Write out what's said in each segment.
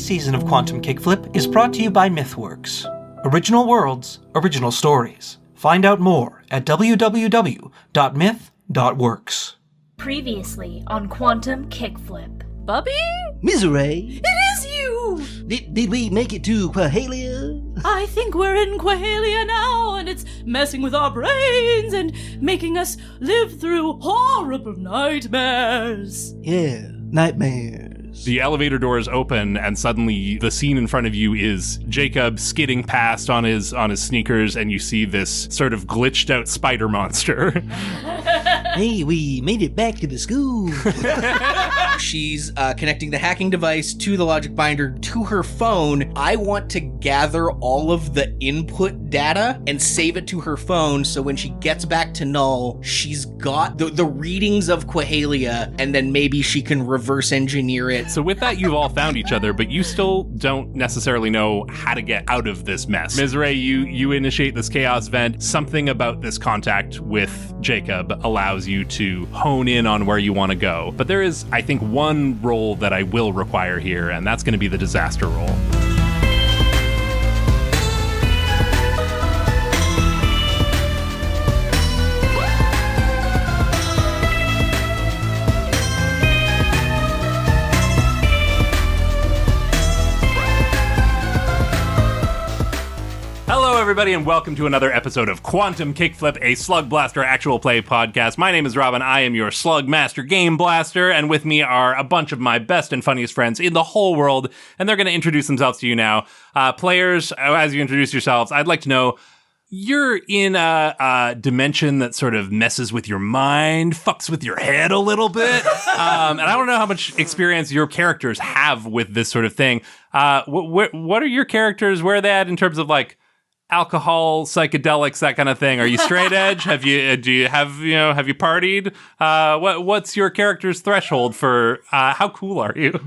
This season of Quantum Kickflip is brought to you by MythWorks. Original worlds, original stories. Find out more at www.myth.works. Previously on Quantum Kickflip. Bubby? Miserée? It is you! Did we make it to Quahalia? I think we're in Quahalia now, and it's messing with our brains and making us live through horrible nightmares. Yeah, nightmares. The elevator doors open, and suddenly the scene in front of you is Jacob skidding past on his sneakers, and you see this sort of glitched out spider monster. Hey, we made it back to the school. She's connecting the hacking device to the logic binder to her phone. I want to gather all of the input data and save it to her phone, so when she gets back to Null, she's got the readings of Quahalia, and then maybe she can reverse engineer it. So with that, you've all found each other, but you still don't necessarily know how to get out of this mess. Miserée, you initiate this chaos vent. Something about this contact with Jacob allows you to hone in on where you want to go. But there is, I think, one roll that I will require here, and that's going to be the disaster roll. Hello, everybody, and welcome to another episode of Quantum Kickflip, a Slugblaster actual play podcast. My name is Robyn. I am your Slugmaster Game Blaster, and with me are a bunch of my best and funniest friends in the whole world, and they're going to introduce themselves to you now. Players, as you introduce yourselves, I'd like to know, you're in a dimension that sort of messes with your mind, fucks with your head a little bit, and I don't know how much experience your characters have with this sort of thing. What are your characters, where are they at in terms of, like, alcohol, psychedelics, that kind of thing? Are you straight edge? Have you partied? What's your character's threshold for how cool are you?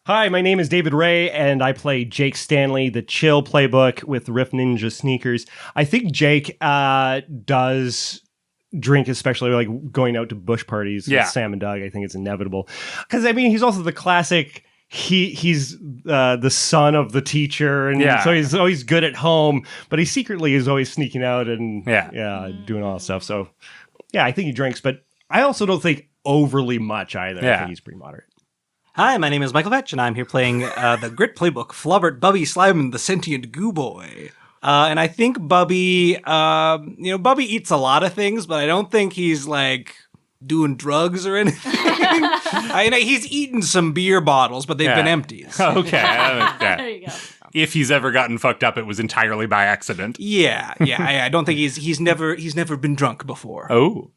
Hi, my name is David Ray, and I play Jake Stanley, the chill playbook with Riff Ninja sneakers. I think Jake does drink, especially like going out to bush parties with Sam and Doug. I think it's inevitable. Because, I mean, he's also the classic... He's the son of the teacher, and so he's always good at home, but he secretly is always sneaking out and doing all that stuff. So, yeah, I think he drinks, but I also don't think overly much either. I think he's pretty moderate. Hi, my name is Michael Vetsch, and I'm here playing the Grit Playbook, Flobert, Bubby, Slyman, the Sentient Goo Boy. And I think Bubby, Bubby eats a lot of things, but I don't think he's, like, doing drugs or anything. I know he's eaten some beer bottles, but they've been empties. Okay. There you go. If he's ever gotten fucked up, it was entirely by accident. Yeah. I don't think he's never been drunk before. Oh.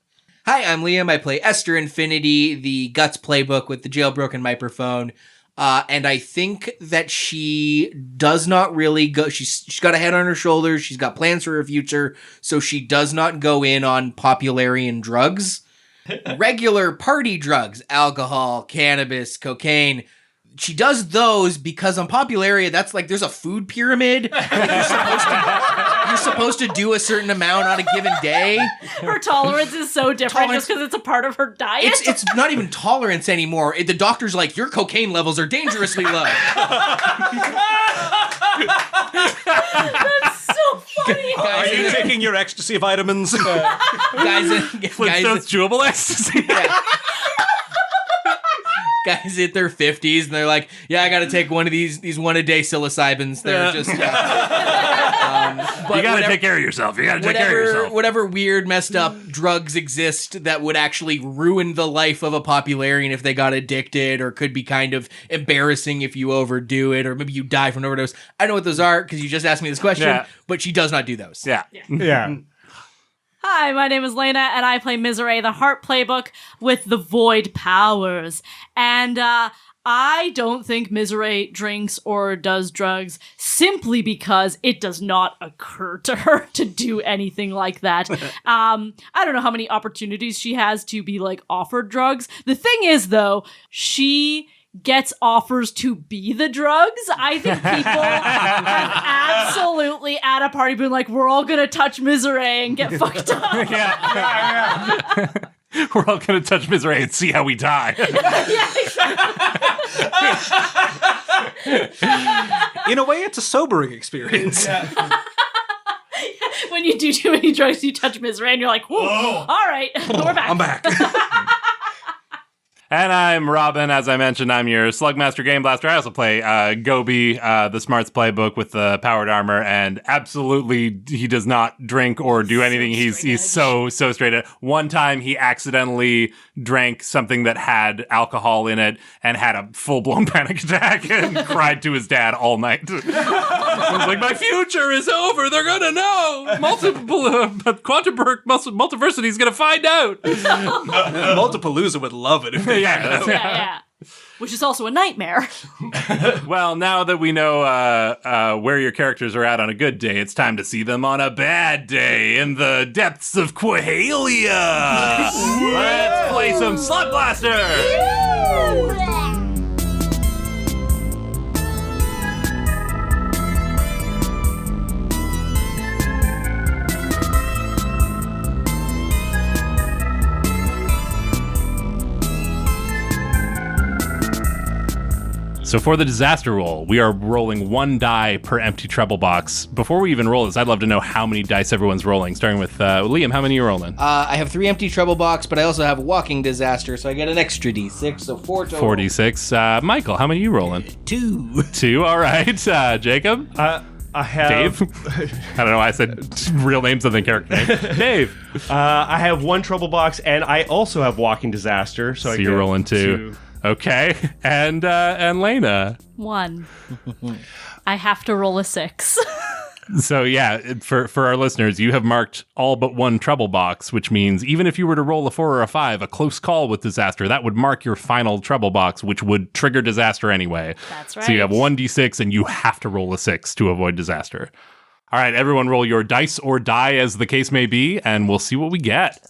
Hi, I'm Liam. I play Esther Infinitē, the Guts playbook with the jailbroken microphone. And I think that she does not really go... She's got a head on her shoulders. She's got plans for her future. So she does not go in on popularian drugs. Regular party drugs, alcohol, cannabis, cocaine. She does those because on Popularia, that's like there's a food pyramid. You're supposed to do a certain amount on a given day. Her tolerance is so different just because it's a part of her diet. It's not even tolerance anymore. The doctor's like, your cocaine levels are dangerously low. That's so funny. Are you taking your ecstasy vitamins? Guys, Flintstone's chewable ecstasy. Guys hit their 50s and they're like, yeah, I got to take one of these one-a-day psilocybins. They're just... You got to take care of yourself. Whatever weird, messed up drugs exist that would actually ruin the life of a popularian if they got addicted, or could be kind of embarrassing if you overdo it, or maybe you die from an overdose. I know what those are because you just asked me this question, but she does not do those. Yeah. Hi, my name is Laena, and I play Miserée, the Heart Playbook with the Void Powers. And I don't think Miserée drinks or does drugs simply because it does not occur to her to do anything like that. I don't know how many opportunities she has to be, like, offered drugs. The thing is, though, she gets offers to be the drugs. I think people have absolutely at a party been like, we're all gonna touch Miserée and get fucked up. We're all gonna touch Miserée and see how we die. Yeah, exactly. In a way, it's a sobering experience. When you do too many drugs, you touch Miserée and you're like, whoa, all right, we're back. I'm back. And I'm Robyn. As I mentioned, I'm your Slugmaster Game Blaster. I also play Goby, the Smarts playbook with the powered armor, and absolutely he does not drink or do anything. He's so straight edge. One time he accidentally drank something that had alcohol in it and had a full-blown panic attack and cried to his dad all night. He was like, my future is over. They're going to know. Multiversity's going to find out. Multipalooza would love it if they Yeah. Which is also a nightmare. Well, now that we know where your characters are at on a good day, it's time to see them on a bad day in the depths of Quahalia. Let's play some Slugblaster. So for the disaster roll, we are rolling 1 die per empty treble box. Before we even roll this, I'd love to know how many dice everyone's rolling, starting with Liam. How many are you rolling? I have 3 empty treble box, but I also have walking disaster, so I get an extra d6, so 4 total. 46. Michael, how many are you rolling? 2. 2, all right. Jacob? I have... Dave? I don't know why I said real names and then character name. Dave? I have 1 trouble box, and I also have walking disaster. So I you're get rolling 2. Okay. And Laena? 1. I have to roll a 6. So yeah, for our listeners, you have marked all but 1 trouble box, which means even if you were to roll a 4 or a 5, a close call with disaster, that would mark your final trouble box, which would trigger disaster anyway. That's right. So you have 1d6 and you have to roll a 6 to avoid disaster. All right, everyone roll your dice or die as the case may be, and we'll see what we get.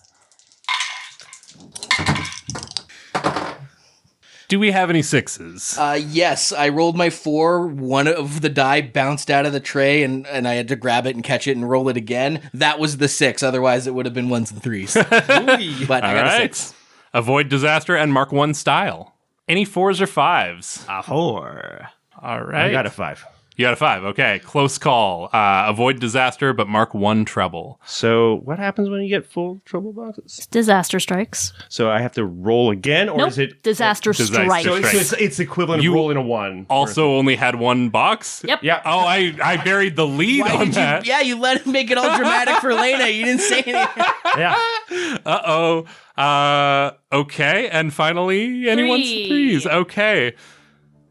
Do we have any 6s? Yes, I rolled my 4. One of the die bounced out of the tray, and I had to grab it and catch it and roll it again. That was the 6. Otherwise, it would have been 1s and 3s. But I got a 6. Avoid disaster and mark 1 style. Any 4s or 5s? A 4. All right. I got a 5. You got a 5. Okay. Close call. Avoid disaster, but mark 1 treble. So what happens when you get full trouble boxes? Disaster strikes. So I have to roll again, or Nope. is it... Disaster strikes. So it's equivalent You of rolling a 1. Also only had 1 box? Yep. Yeah. Oh, I buried the lead Why on did that. you? Yeah, you let him make it all dramatic for Laena. You didn't say anything. Yeah. Uh-oh. Okay. And finally, anyone's 3. 3s. Okay.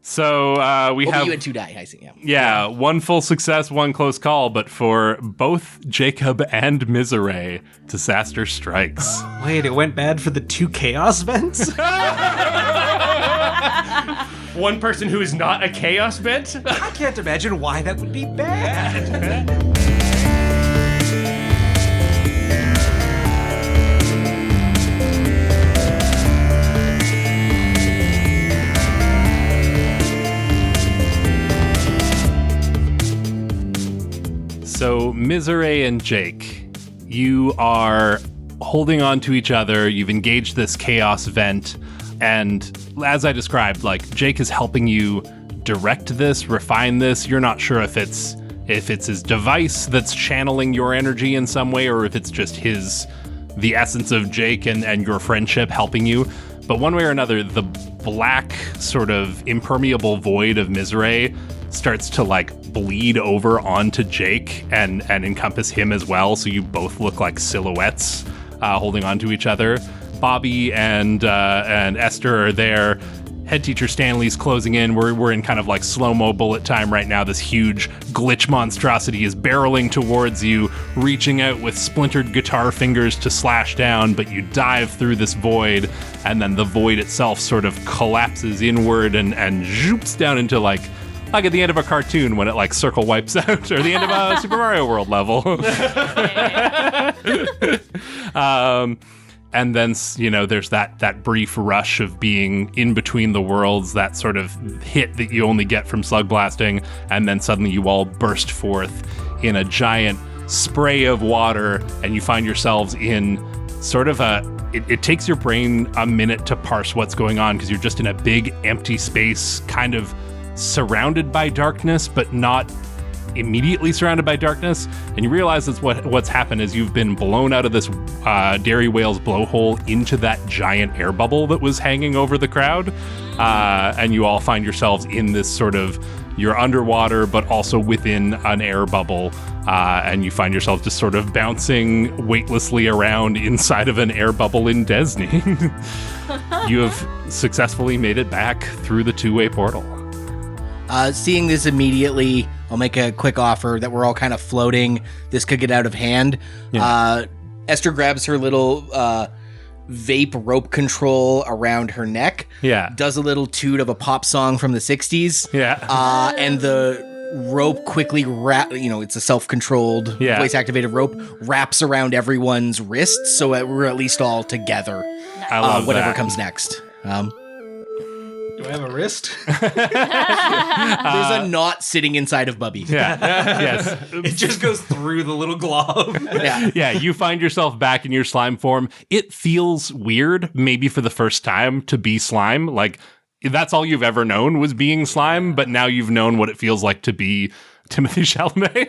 So we have... you had 2 die, I see. Yeah. Yeah, 1 full success, 1 close call, but for both Jacob and Miserée, disaster strikes. Wait, it went bad for the 2 chaos vents? One person who is not a chaos vent? I can't imagine why that would be bad. So, Miserée and Jake, you are holding on to each other. You've engaged this chaos vent. And as I described, like, Jake is helping you direct this, refine this. You're not sure if it's his device that's channeling your energy in some way, or if it's just the essence of Jake and your friendship helping you. But one way or another, the black sort of impermeable void of Miserée starts to like bleed over onto Jake and encompass him as well. So you both look like silhouettes holding onto each other. Bubby and Esther are there. Head teacher Stanley's closing in. We're in kind of like slow-mo bullet time right now. This huge glitch monstrosity is barreling towards you, reaching out with splintered guitar fingers to slash down, but you dive through this void, and then the void itself sort of collapses inward and zoops down into like at the end of a cartoon when it like circle wipes out, or the end of a Super Mario World level. And then, you know, there's that brief rush of being in between the worlds, that sort of hit that you only get from slug blasting, and then suddenly you all burst forth in a giant spray of water, and you find yourselves in sort of it takes your brain a minute to parse what's going on because you're just in a big empty space, kind of surrounded by darkness, but not immediately surrounded by darkness. And you realize that's what's happened is you've been blown out of this Dairy Whale's blowhole into that giant air bubble that was hanging over the crowd. And you all find yourselves in this sort of, you're underwater, but also within an air bubble. And you find yourself just sort of bouncing weightlessly around inside of an air bubble in Desney. You have successfully made it back through the two-way portal. Seeing this immediately, I'll make a quick offer that we're all kind of floating. This could get out of hand. Yeah. Esther grabs her little vape rope control around her neck. Yeah. Does a little toot of a pop song from the 60s. Yeah. And the rope quickly it's a self-controlled voice-activated rope, wraps around everyone's wrists so that we're at least all together. I love whatever that. comes next. Do I have a wrist? There's a knot sitting inside of Bubby. Yeah. Yes. It just goes through the little glove. Yeah. Yeah, you find yourself back in your slime form. It feels weird, maybe for the first time, to be slime. Like, that's all you've ever known was being slime, but now you've known what it feels like to be Timothée Chalamet.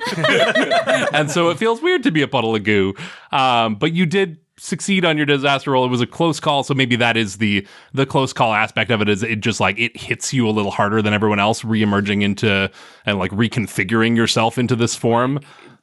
And so it feels weird to be a puddle of goo. But you did succeed on your disaster roll. It was a close call, so maybe that is the close call aspect of it, is it just like it hits you a little harder than everyone else, re-emerging into and like reconfiguring yourself into this form.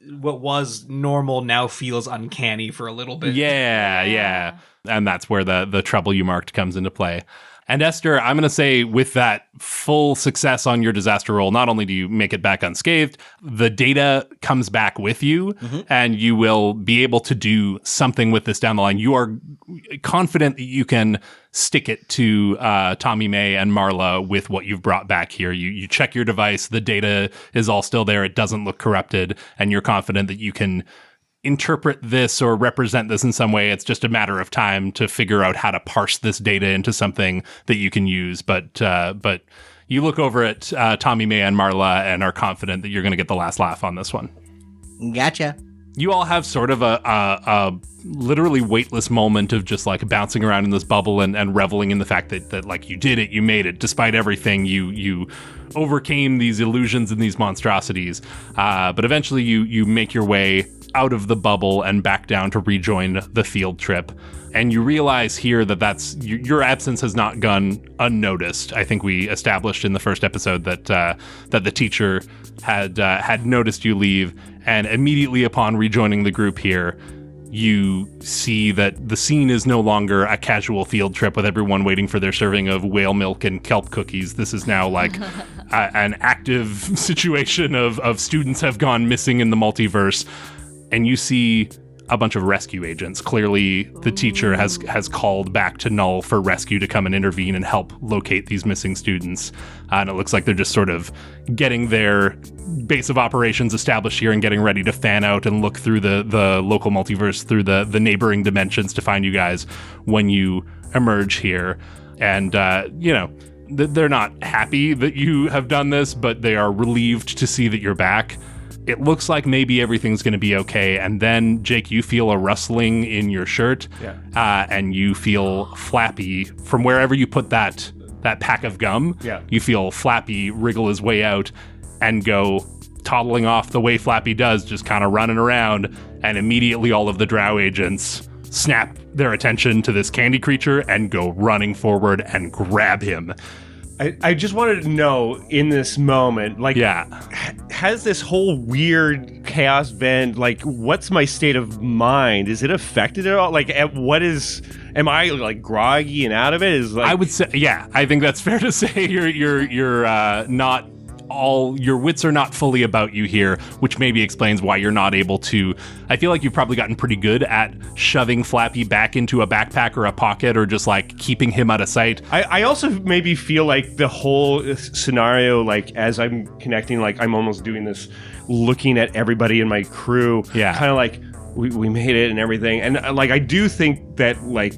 What was normal now feels uncanny for a little bit. Yeah. And that's where the trouble you marked comes into play. And Esther, I'm going to say with that full success on your disaster roll, not only do you make it back unscathed, the data comes back with you, and you will be able to do something with this down the line. You are confident that you can stick it to Tommy May and Marla with what you've brought back here. You check your device, the data is all still there, it doesn't look corrupted, and you're confident that you can interpret this or represent this in some way. It's just a matter of time to figure out how to parse this data into something that you can use. But you look over at Tommy May and Marla and are confident that you're going to get the last laugh on this one. Gotcha. You all have sort of a literally weightless moment of just like bouncing around in this bubble and reveling in the fact that like you did it, you made it, despite everything, you overcame these illusions and these monstrosities. But eventually you make your way out of the bubble and back down to rejoin the field trip. And you realize here that that's your absence has not gone unnoticed. I think we established in the first episode that the teacher had noticed you leave, and immediately upon rejoining the group here, you see that the scene is no longer a casual field trip with everyone waiting for their serving of whale milk and kelp cookies. This is now like an active situation of students have gone missing in the multiverse. And you see a bunch of rescue agents. Clearly, the teacher has called back to Null for rescue to come and intervene and help locate these missing students. And it looks like they're just sort of getting their base of operations established here and getting ready to fan out and look through the local multiverse, through the neighboring dimensions to find you guys when you emerge here. And, they're not happy that you have done this, but they are relieved to see that you're back. It looks like maybe everything's going to be okay. And then, Jake, you feel a rustling in your shirt, and you feel Flappy from wherever you put that pack of gum. Yeah. You feel Flappy wriggle his way out and go toddling off the way Flappy does, just kind of running around. And immediately all of the drow agents snap their attention to this candy creature and go running forward and grab him. I just wanted to know in this moment, like, has this whole weird chaos been, like, what's my state of mind? Is it affected at all? Like, am I like groggy and out of it? Is like, I would say, I think that's fair to say. You're not all, your wits are not fully about you here, which maybe explains why you're not able to. I feel like you've probably gotten pretty good at shoving Flappy back into a backpack or a pocket, or just like keeping him out of sight. I also maybe feel like the whole scenario, like as I'm connecting, like I'm almost doing this, looking at everybody in my crew, kind of like we made it and everything. And like I do think that like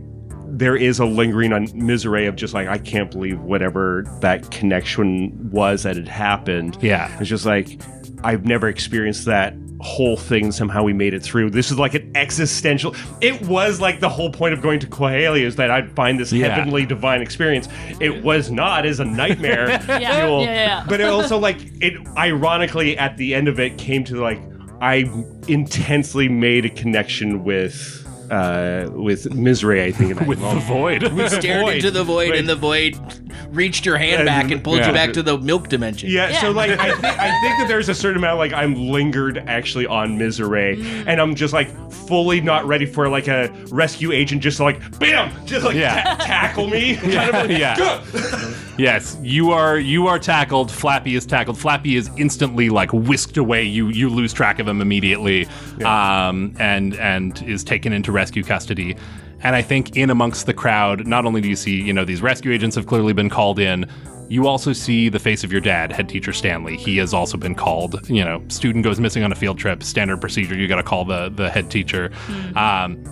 there is a lingering on Miserée of just like, I can't believe whatever that connection was that had happened. Yeah. It's just like, I've never experienced that whole thing, somehow we made it through. This is like an existential, it was like the whole point of going to Kohalia is that I'd find this heavenly divine experience. It was not as a nightmare fuel, but it also like it ironically at the end of it came to like I intensely made a connection with Miserée, I think, in that with moment. the void. We stared into the void, and the void reached your hand back and pulled you back to the milk dimension. Yeah, so like I think that there's a certain amount like I'm lingered actually on Miserée, and I'm just like fully not ready for like a rescue agent just like bam, just like tackle me. Kind of like, Yes, you are tackled. Flappy is tackled. Flappy is instantly like whisked away. You lose track of him immediately, and is taken into rescue custody. And I think in amongst the crowd, not only do you see, these rescue agents have clearly been called in, you also see the face of your dad, head teacher Stanley. He has also been called. Student goes missing on a field trip, standard procedure. You got to call the head teacher.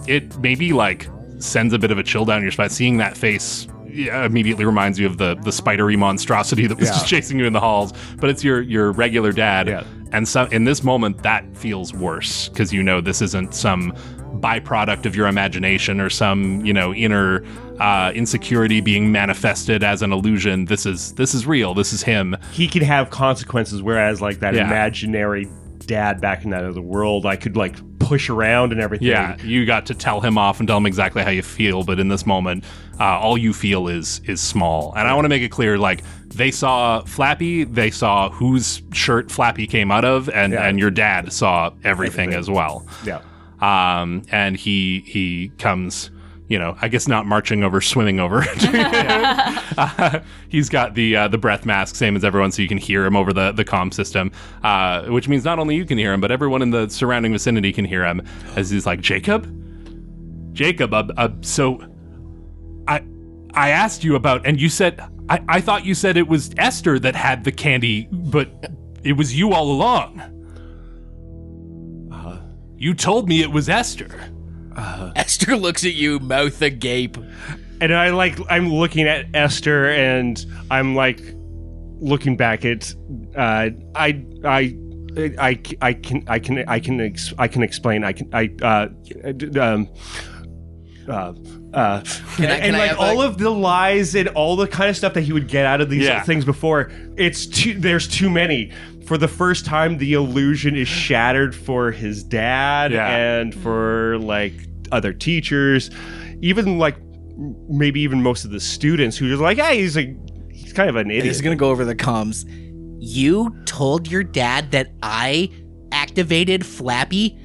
It maybe like sends a bit of a chill down your spine. Seeing that face immediately reminds you of the spidery monstrosity that was just chasing you in the halls. But it's your regular dad. Yeah. And so in this moment, that feels worse because this isn't some byproduct of your imagination or some inner insecurity being manifested as an illusion. This is real. This is him. He could have consequences, whereas like that imaginary dad back in that other world, I could like push around and everything. Yeah, you got to tell him off and tell him exactly how you feel, but in this moment, all you feel is small. And I want to make it clear, like, they saw Flappy, they saw whose shirt Flappy came out of, and your dad saw everything as well. Yeah. And he comes, I guess not marching over, swimming over. He's got the breath mask, same as everyone, so you can hear him over the comm system, which means not only you can hear him, but everyone in the surrounding vicinity can hear him, as he's like, Jacob, so I asked you about, and you said, I thought you said it was Esther that had the candy, but it was you all along. You told me it was Esther. Esther looks at you, mouth agape. And I'm looking at Esther, and I'm like looking back at I can explain. And like all of the lies and all the kind of stuff that he would get out of these things before, there's too many. For the first time, the illusion is shattered for his dad and for like other teachers, even like maybe even most of the students who are like, hey, he's kind of an idiot. He's gonna go over the comms. You told your dad that I activated Flappy?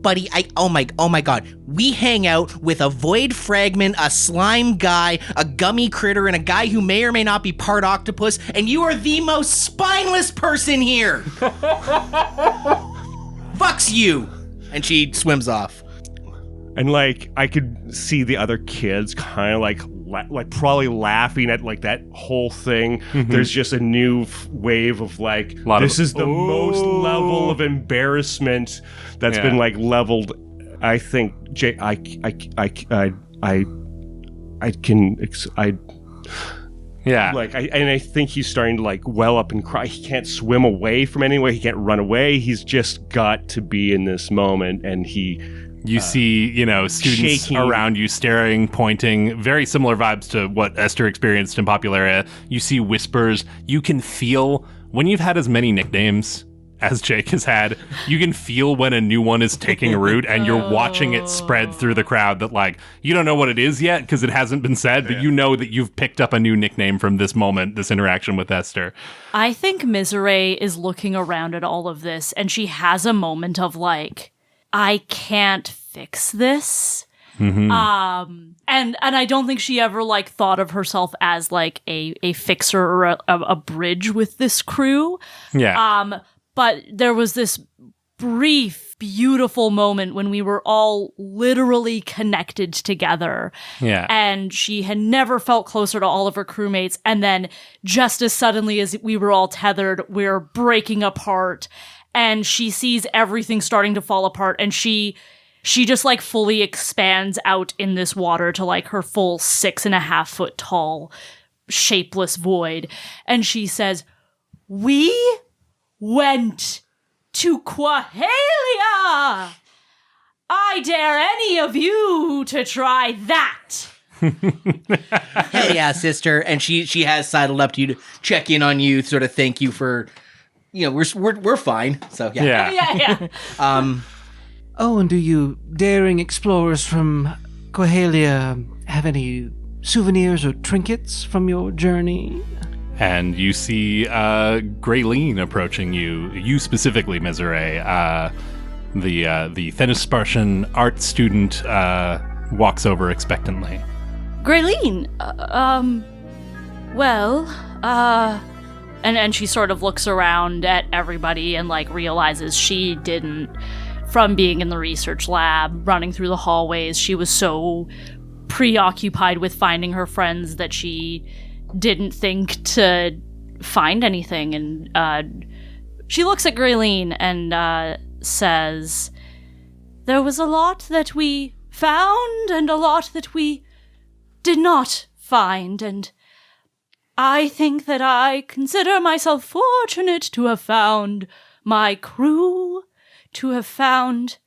Buddy, oh my god. We hang out with a void fragment, a slime guy, a gummy critter, and a guy who may or may not be part octopus, and you are the most spineless person here. Fucks you. And she swims off. And like I could see the other kids kind of like probably laughing at like that whole thing. Mm-hmm. There's just a new wave of like this is the most level of embarrassment that's been like leveled. I think I think he's starting to like well up and cry. He can't swim away from anywhere. He can't run away. He's just got to be in this moment, and you see, students shaking around you staring, pointing, very similar vibes to what Esther experienced in Popularia. You see whispers. You can feel, when you've had as many nicknames as Jake has had, you can feel when a new one is taking root, and you're watching it spread through the crowd that, like, you don't know what it is yet because it hasn't been said, but you know that you've picked up a new nickname from this moment, this interaction with Esther. I think Miserée is looking around at all of this, and she has a moment of, like, I can't fix this. Mm-hmm. And I don't think she ever like thought of herself as like a fixer or a bridge with this crew. Yeah. But there was this brief, beautiful moment when we were all literally connected together. Yeah. And she had never felt closer to all of her crewmates. And then just as suddenly as we were all tethered, we're breaking apart. And she sees everything starting to fall apart, and she just like fully expands out in this water to like her full 6.5 foot tall, shapeless void. And she says, "We went to Quahalia. I dare any of you to try that. Hell yeah, sister. And she has sidled up to you to check in on you, sort of thank you for, we're fine. So yeah. Yeah. Oh, and do you daring explorers from Quahalia have any souvenirs or trinkets from your journey? And you see Grayleen approaching you. You specifically, Miserée. The Thenispartian art student walks over expectantly. Grayleen, and she sort of looks around at everybody and like realizes she didn't, from being in the research lab, running through the hallways, she was so preoccupied with finding her friends that she didn't think to find anything. And she looks at Grayleen and says, "There was a lot that we found and a lot that we did not find, and I think that I consider myself fortunate to have found my crew, to have found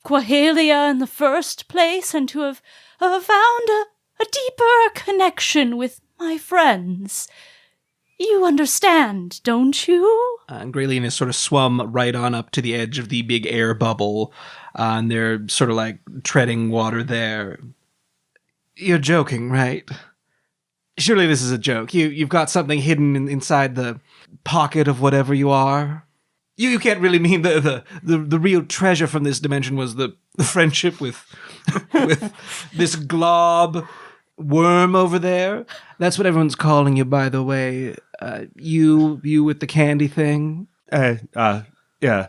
Quahalia in the first place, and to have found a deeper connection with my friends. You understand, don't you?" And Grayleen has sort of swum right on up to the edge of the big air bubble, and they're sort of like treading water there. You're joking, right? Surely this is a joke. You've got something hidden inside the pocket of whatever you are. You can't really mean the real treasure from this dimension was the friendship with this glob worm over there. That's what everyone's calling you, by the way. You with the candy thing. Yeah.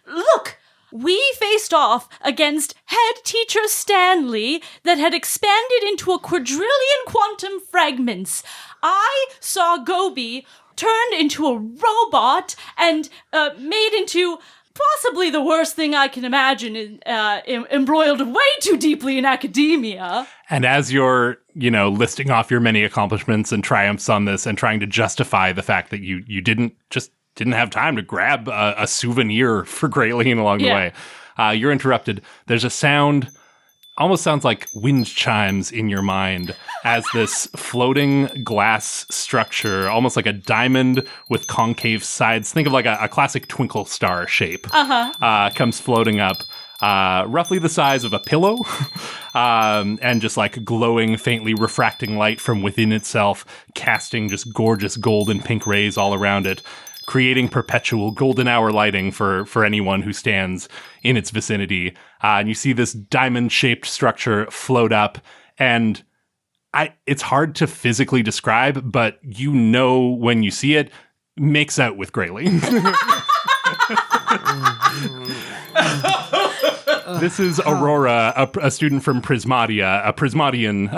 Look! We faced off against head teacher Stanley that had expanded into a quadrillion quantum fragments. I saw Goby turned into a robot and made into possibly the worst thing I can imagine, embroiled way too deeply in academia. And as you're, listing off your many accomplishments and triumphs on this and trying to justify the fact that you didn't have time to grab a souvenir for Grayleen along the way, you're interrupted. There's a sound, almost sounds like wind chimes in your mind as this floating glass structure, almost like a diamond with concave sides. Think of like a classic twinkle star shape. Comes floating up. Roughly the size of a pillow, and just like glowing, faintly refracting light from within itself, casting just gorgeous gold and pink rays all around it, creating perpetual golden hour lighting for anyone who stands in its vicinity. And you see this diamond-shaped structure float up, and it's hard to physically describe, but when you see it, makes out with Grayleen. This is Aurora, a student from Prismatia, a Prismatian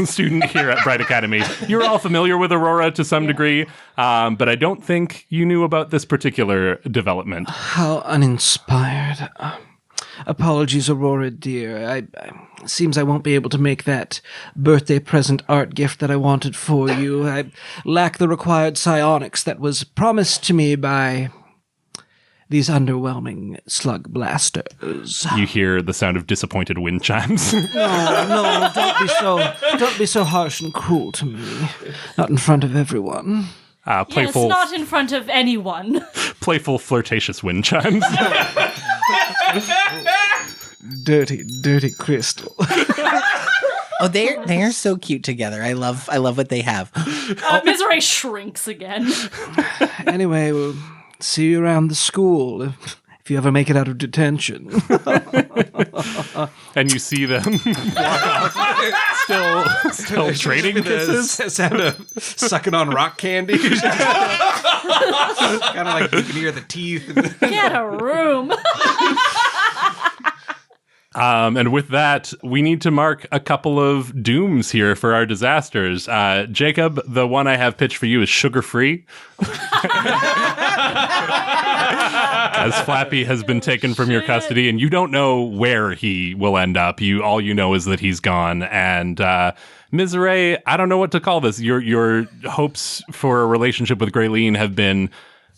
student here at Bright Academy. You're all familiar with Aurora to some degree, but I don't think you knew about this particular development. How uninspired. Apologies, Aurora, dear. Seems I won't be able to make that birthday present art gift that I wanted for you. I lack the required psionics that was promised to me by these underwhelming Slugblasters. You hear the sound of disappointed wind chimes. No, don't be so harsh and cruel to me. Not in front of everyone. Playful, yes, not in front of anyone. Playful, flirtatious wind chimes. Dirty crystal. Oh, they're so cute together. I love what they have. Miserée shrinks again. Anyway, we'll see you around the school if you ever make it out of detention. And you see them walk off, still trading kisses. Sound of sucking on rock candy. Kind of like you can hear the teeth. Get a room. And with that, we need to mark a couple of dooms here for our disasters. Jacob, the one I have pitched for you is sugar-free. As Flappy has been taken from your custody, and you don't know where he will end up. All you know is that he's gone. And Miserée, I don't know what to call this. Your hopes for a relationship with Grayleen have been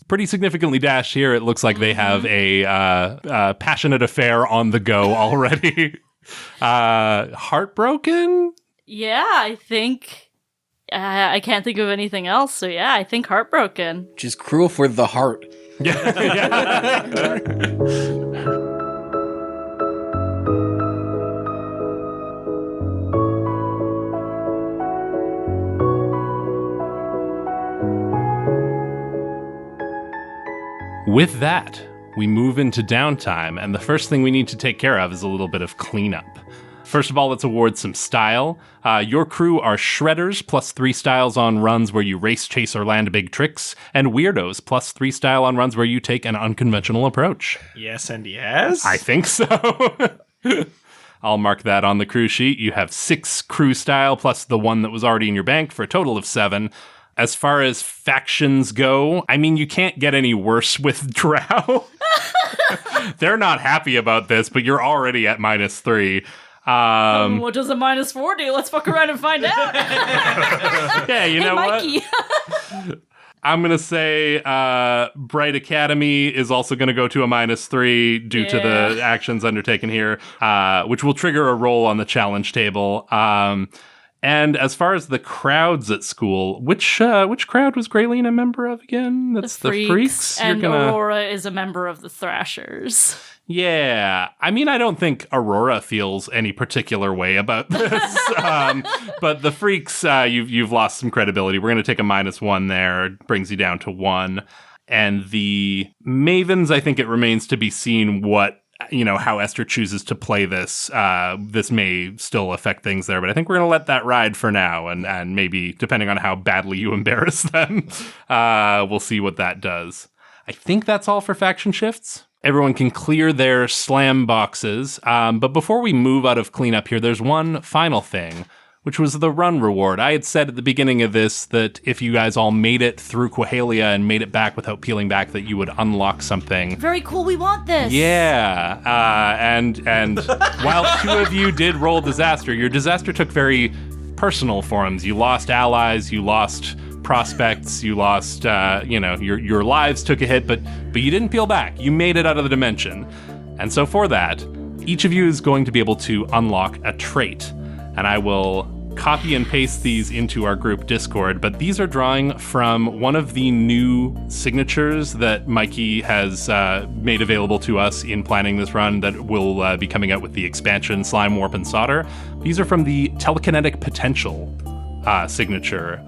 pretty significantly dashed here. It looks like they have a passionate affair on the go already. Heartbroken? Yeah, I think I can't think of anything else. So yeah, I think heartbroken. Which is cruel for the heart. Yeah. With that, we move into downtime, and the first thing we need to take care of is a little bit of cleanup. First of all, let's award some style. Your crew are shredders, plus 3 styles on runs where you race, chase, or land big tricks, and weirdos, plus 3 style on runs where you take an unconventional approach. Yes and yes. I think so. I'll mark that on the crew sheet. You have 6 crew style, plus the 1 that was already in your bank, for a total of 7. As far as factions go, I mean, you can't get any worse with Drow. They're not happy about this, but you're already at -3. What does a -4 do? Let's fuck around and find out. Yeah, you know Mikey. what? I'm going to say Bright Academy is also going to go to a -3 due to the actions undertaken here, which will trigger a roll on the challenge table. And as far as the crowds at school, which crowd was Graylene a member of again? That's the Freaks. And Aurora is a member of the Thrashers. Yeah. I mean, I don't think Aurora feels any particular way about this. But the Freaks, you've lost some credibility. We're going to take a -1 there. It brings you down to 1. And the Mavens, I think it remains to be seen how Esther chooses to play this. This may still affect things there, but I think we're going to let that ride for now. And maybe, depending on how badly you embarrass them, we'll see what that does. I think that's all for faction shifts. Everyone can clear their slam boxes. But before we move out of cleanup here, there's one final thing, which was the run reward. I had said at the beginning of this that if you guys all made it through Quahalia and made it back without peeling back, that you would unlock something. Very cool. We want this. Yeah. And while 2 of you did roll disaster, your disaster took very personal forms. You lost allies, you lost prospects, you lost, your lives took a hit, but you didn't peel back. You made it out of the dimension. And so for that, each of you is going to be able to unlock a trait. And I will copy and paste these into our group Discord, but these are drawing from one of the new signatures that Mikey has made available to us in planning this run that will be coming out with the expansion Slime, Warp, and Solder. These are from the Telekinetic Potential signature,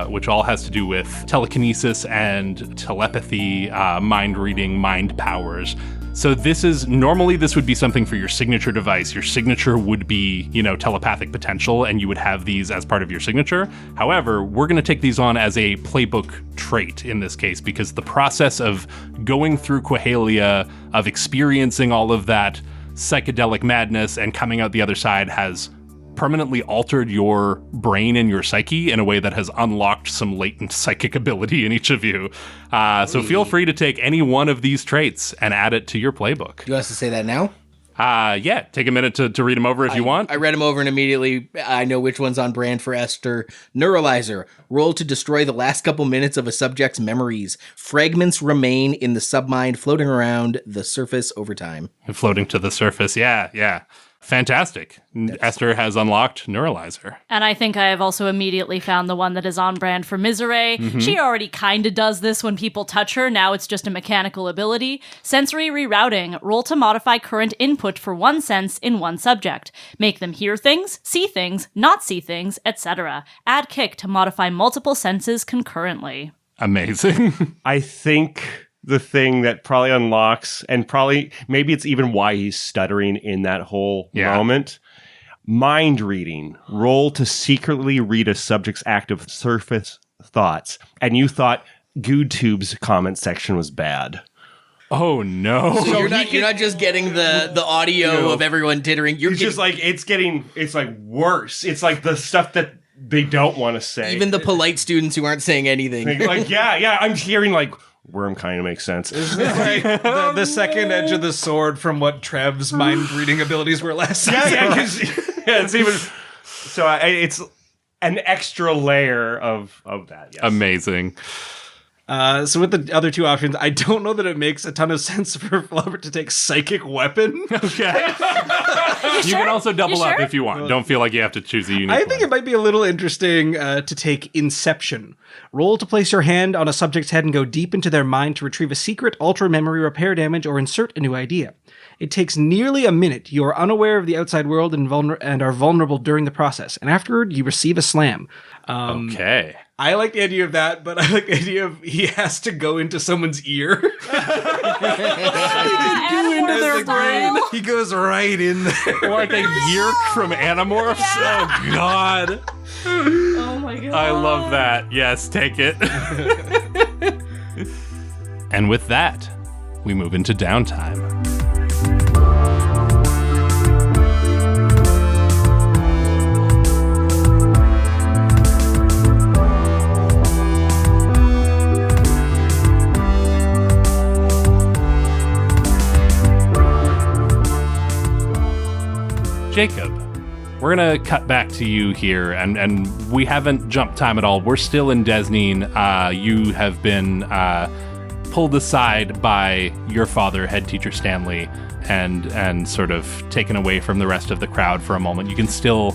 which all has to do with telekinesis and telepathy, mind reading, mind powers. So this would be something for your signature device. Your signature would be, telepathic potential, and you would have these as part of your signature. However, we're going to take these on as a playbook trait in this case, because the process of going through Quahalia, of experiencing all of that psychedelic madness and coming out the other side has permanently altered your brain and your psyche in a way that has unlocked some latent psychic ability in each of you. So feel free to take any one of these traits and add it to your playbook. Do you want us to say that now? Yeah, take a minute to read them over if you want. I read them over and immediately I know which one's on brand for Esther. Neuralizer. Roll to destroy the last couple minutes of a subject's memories. Fragments remain in the submind, floating around the surface over time. Floating to the surface, yeah. Fantastic. Esther has unlocked Neuralizer. And I think I have also immediately found the one that is on brand for Miserée. Mm-hmm. She already kind of does this when people touch her. Now it's just a mechanical ability. Sensory rerouting. Roll to modify current input for one sense in one subject. Make them hear things, see things, not see things, etc. Add kick to modify multiple senses concurrently. Amazing. I think the thing that probably unlocks, and probably maybe it's even why he's stuttering in that whole moment. Mind reading. Roll to secretly read a subject's active surface thoughts. And you thought GoodTube's comment section was bad. Oh no. So you're not just getting the audio of everyone tittering. You're just like it's like worse. It's like the stuff that they don't want to say. Even the polite students who aren't saying anything. Like, yeah, I'm hearing like Worm kind of makes sense. Like the second edge of the sword from what Trev's mind reading abilities were last season. It's even so. It's an extra layer of that. Yes. Amazing. So with the other two options, I don't know that it makes a ton of sense for Flobert to take Psychic Weapon. Okay. You can also double up if you want. Don't feel like you have to choose a unique I think it might be a little interesting to take Inception. Roll to place your hand on a subject's head and go deep into their mind to retrieve a secret, alter memory, repair damage, or insert a new idea. It takes nearly a minute. You are unaware of the outside world and are vulnerable during the process. And afterward, you receive a slam. Okay. I like the idea of that, but I like the idea of he has to go into someone's ear. Into their brain. He goes right in there. Like a Yeerk from Animorphs? Oh, God. Oh my god. I love that. Yes, take it. And with that, we move into downtime. Jacob, we're going to cut back to you here, and we haven't jumped time at all. We're still in Desneen. You have been pulled aside by your father, head teacher Stanley, and sort of taken away from the rest of the crowd for a moment. You can still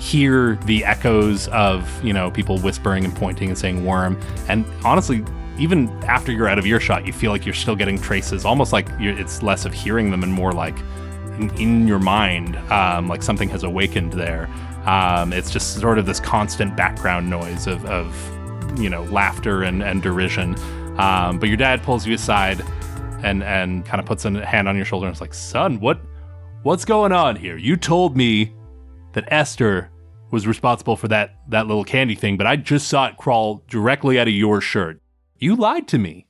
hear the echoes of, people whispering and pointing and saying worm. And honestly, even after you're out of earshot, you feel like you're still getting traces, almost like it's less of hearing them and more like in your mind, like something has awakened there. It's just sort of this constant background noise of laughter and derision. But your dad pulls you aside and kind of puts a hand on your shoulder and is like, son, what's going on here? You told me that Esther was responsible for that little candy thing, but I just saw it crawl directly out of your shirt. You lied to me.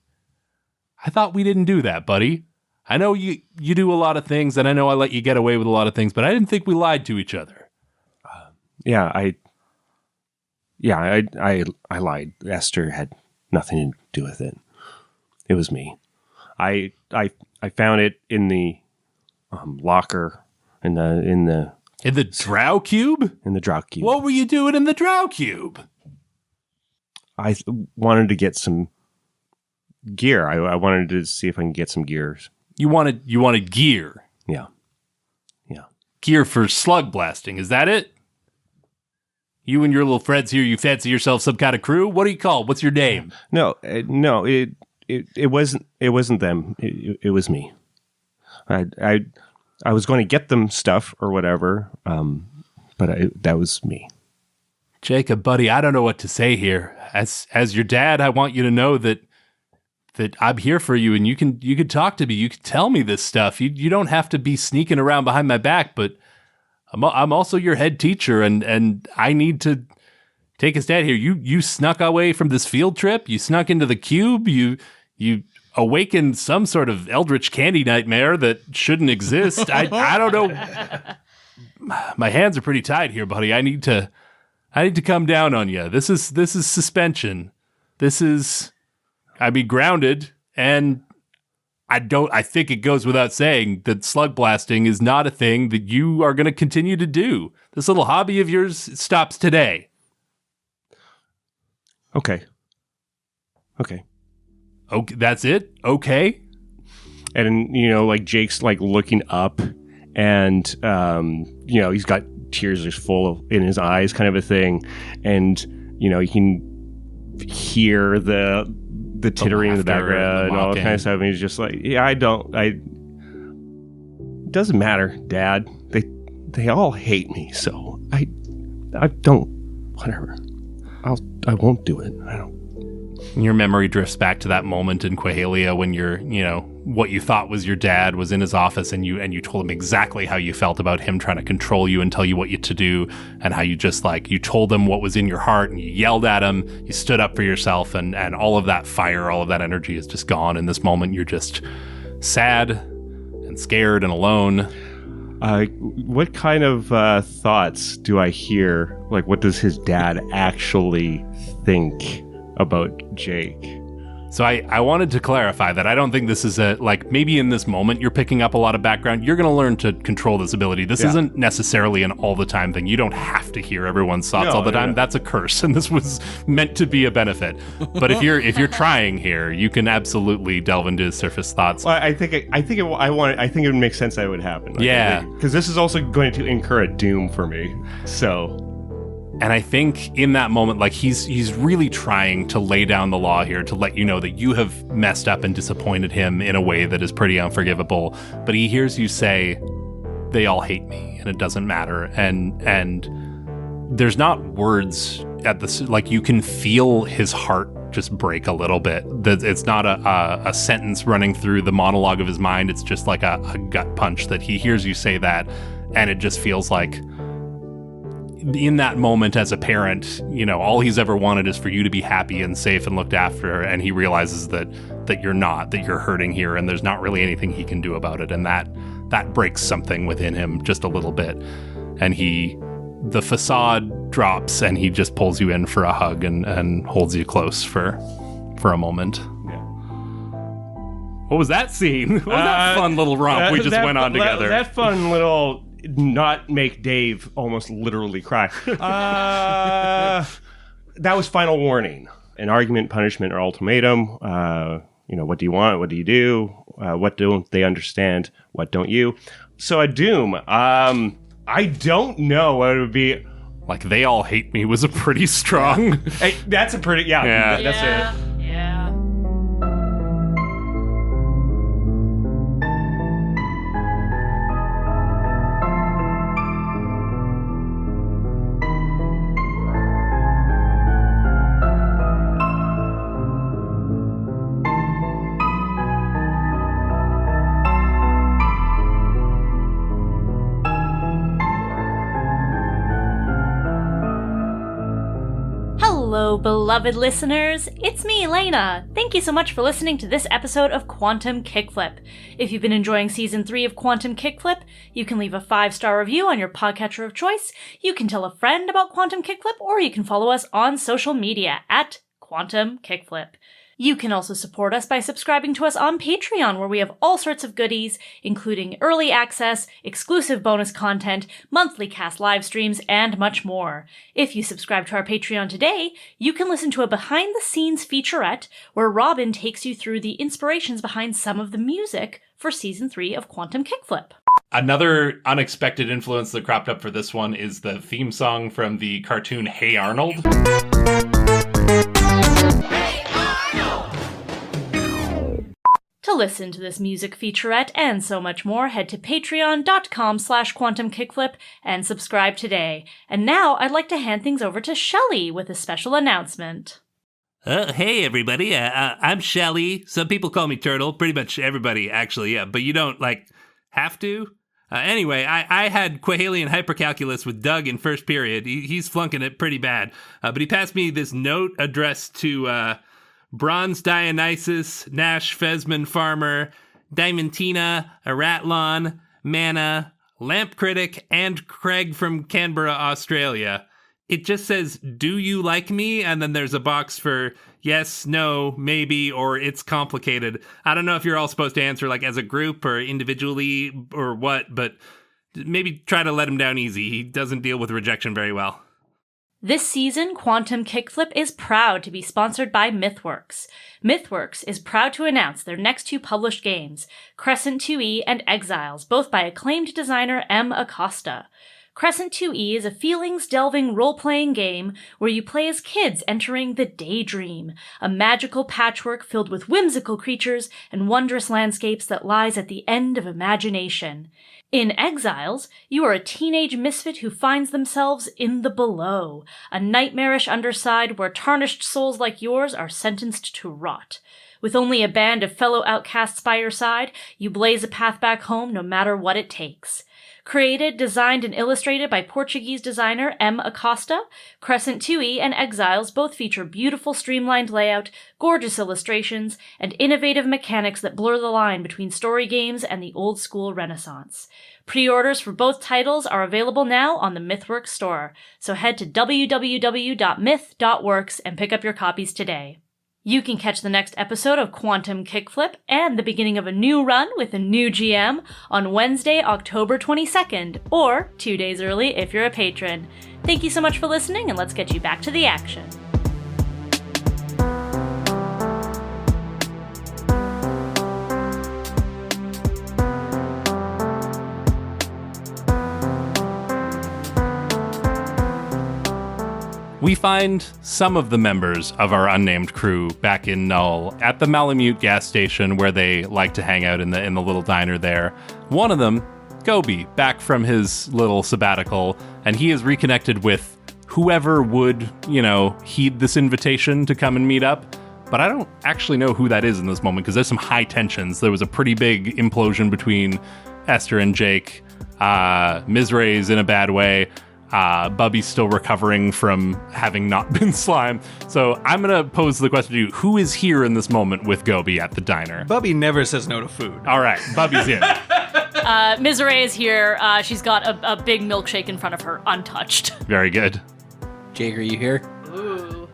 I thought we didn't do that, buddy. I know you do a lot of things, and I know I let you get away with a lot of things, but I didn't think we lied to each other. I lied. Esther had nothing to do with it. It was me. I found it in the locker in the Drow cube? In the Drow cube. What were you doing in the Drow cube? I wanted to get some gear. I wanted to see if I can get some gears. You wanted gear. Yeah. Gear for slug blasting. Is that it? You and your little friends here, you fancy yourself some kind of crew? What do you call? What's your name? No. It wasn't them. It was me. I was going to get them stuff or whatever, but that was me. Jacob, buddy, I don't know what to say here. As your dad, I want you to know that I'm here for you, and you can talk to me. You can tell me this stuff. You don't have to be sneaking around behind my back, but I'm also your head teacher, and I need to take a stand here. You snuck away from this field trip. You snuck into the cube. You awakened some sort of eldritch candy nightmare that shouldn't exist. I don't know. My hands are pretty tied here, buddy. I need to come down on you. This is suspension. I'd be grounded, and I think it goes without saying that slug blasting is not a thing that you are going to continue to do. This little hobby of yours stops today. Okay, that's it? Okay. And, like Jake's like looking up and, he's got tears just full in his eyes kind of a thing. And, you can hear the tittering in the background and all that kind of stuff. And he's just like, it doesn't matter, Dad. They all hate me. So I don't, whatever. I won't do it. I don't. Your memory drifts back to that moment in Quahalia when what you thought was your dad was in his office, and you told him exactly how you felt about him trying to control you and tell you what to do, and how you just you told him what was in your heart, and you yelled at him, you stood up for yourself, and all of that fire, all of that energy is just gone. In this moment, you're just sad and scared and alone. What kind of thoughts do I hear? Like, what does his dad actually think about Jake? So I wanted to clarify that I don't think this is maybe in this moment you're picking up a lot of background. You're going to learn to control this ability. This isn't necessarily an all the time thing. You don't have to hear everyone's thoughts all the time. That's a curse, and this was meant to be a benefit. But if you're trying here, you can absolutely delve into his surface thoughts. Well, I think it would make sense that it would happen. Because this is also going to incur a doom for me. So. And I think in that moment, like he's really trying to lay down the law here to let you know that you have messed up and disappointed him in a way that is pretty unforgivable. But he hears you say, "They all hate me, and it doesn't matter." And there's not words at this. Like you can feel his heart just break a little bit. It's not a sentence running through the monologue of his mind. It's just like a gut punch that he hears you say that, and it just feels like. In that moment as a parent, all he's ever wanted is for you to be happy and safe and looked after, and he realizes that you're not, that you're hurting here, and there's not really anything he can do about it, and that breaks something within him just a little bit, and the facade drops, and he just pulls you in for a hug and holds you close for a moment. Yeah. What was that scene? What was that fun little romp we just went on together? That fun little... not make Dave almost literally cry. That was final warning. An argument, punishment, or ultimatum. What do you want? What do you do? What don't they understand? What don't you? So a doom. I don't know what it would be. Like, they all hate me was a pretty strong... Hey, that's a pretty... Yeah. That's it. Yeah. Hello, beloved listeners. It's me, Laena. Thank you so much for listening to this episode of Quantum Kickflip. If you've been enjoying Season 3 of Quantum Kickflip, you can leave a 5-star review on your podcatcher of choice, you can tell a friend about Quantum Kickflip, or you can follow us on social media at Quantum Kickflip. You can also support us by subscribing to us on Patreon, where we have all sorts of goodies, including early access, exclusive bonus content, monthly cast live streams, and much more. If you subscribe to our Patreon today, you can listen to a behind-the-scenes featurette where Robyn takes you through the inspirations behind some of the music for Season 3 of Quantum Kickflip. Another unexpected influence that cropped up for this one is the theme song from the cartoon Hey Arnold. To listen to this music featurette and so much more, head to patreon.com/quantumkickflip and subscribe today. And now I'd like to hand things over to Shelley with a special announcement. Hey everybody, I'm Shelley. Some people call me Turtle, pretty much everybody actually, yeah, but you don't, have to. Anyway, I had Quahalian hypercalculus with Doug in first period. He's flunking it pretty bad, but he passed me this note addressed to, Bronze Dionysus, Nash Fesman Farmer, Diamantina, Aratlon, Mana, Lamp Critic, and Craig from Canberra, Australia. It just says, "Do you like me?" And then there's a box for yes, no, maybe, or it's complicated. I don't know if you're all supposed to answer as a group or individually or what, but maybe try to let him down easy. He doesn't deal with rejection very well. This season, Quantum Kickflip is proud to be sponsored by MythWorks. MythWorks is proud to announce their next 2 published games, Crescent 2E and Exiles, both by acclaimed designer M. Acosta. Crescent 2E is a feelings-delving role-playing game where you play as kids entering the Daydream, a magical patchwork filled with whimsical creatures and wondrous landscapes that lies at the end of imagination. In Exiles, you are a teenage misfit who finds themselves in the Below, a nightmarish underside where tarnished souls like yours are sentenced to rot. With only a band of fellow outcasts by your side, you blaze a path back home no matter what it takes. Created, designed, and illustrated by Portuguese designer M. Acosta, Crescent 2E and Exiles both feature beautiful streamlined layout, gorgeous illustrations, and innovative mechanics that blur the line between story games and the old-school Renaissance. Pre-orders for both titles are available now on the MythWorks store, so head to www.myth.works and pick up your copies today. You can catch the next episode of Quantum Kickflip and the beginning of a new run with a new GM on Wednesday, October 22nd, or 2 days early if you're a patron. Thank you so much for listening, and let's get you back to the action. We find some of the members of our unnamed crew back in Null at the Malamute gas station where they like to hang out in the little diner there. One of them, Goby, back from his little sabbatical, and he is reconnected with whoever would, heed this invitation to come and meet up. But I don't actually know who that is in this moment because there's some high tensions. There was a pretty big implosion between Esther and Jake. Miserée's in a bad way. Bubby's still recovering from having not been slime. So I'm going to pose the question to you. Who is here in this moment with Goby at the diner? Bubby never says no to food. All right, Bubby's in. Miserée is here. She's got a big milkshake in front of her, untouched. Very good. Jake, are you here? Ooh.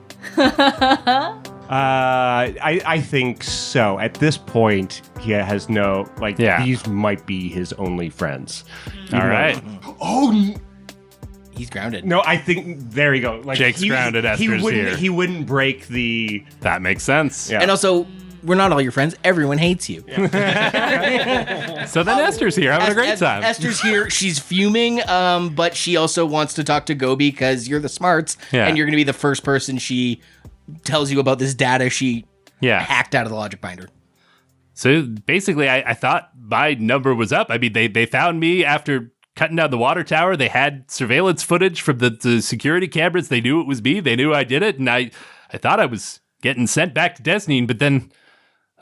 I think so. At this point, he has no, these might be his only friends. All right. He's grounded. No, I think, there you go. Jake's grounded, Esther's here. He wouldn't break the... That makes sense. Yeah. And also, we're not all your friends. Everyone hates you. So then Esther's here, having a great time. Esther's here. She's fuming, but she also wants to talk to Goby because you're the smarts, and you're going to be the first person she tells you about this data she hacked out of the logic binder. So basically, I thought my number was up. I mean, they found me after cutting down the water tower. They had surveillance footage from the security cameras. They knew it was me. They knew I did it. And I thought I was getting sent back to Desneen. But then,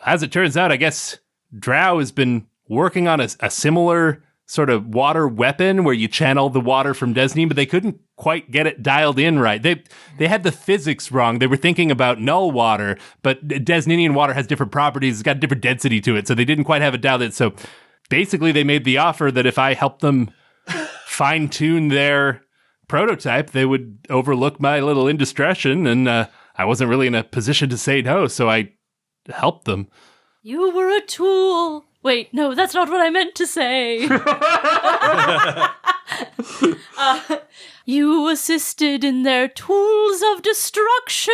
as it turns out, I guess Drow has been working on a similar sort of water weapon where you channel the water from Desneen, but they couldn't quite get it dialed in right. They had the physics wrong. They were thinking about null water, but Desneenian water has different properties. It's got a different density to it. So they didn't quite have it dialed in. So basically, they made the offer that if I helped them fine-tune their prototype, they would overlook my little indiscretion, and I wasn't really in a position to say no, so I helped them. You were a tool. Wait, no, that's not what I meant to say. You assisted in their tools of destruction.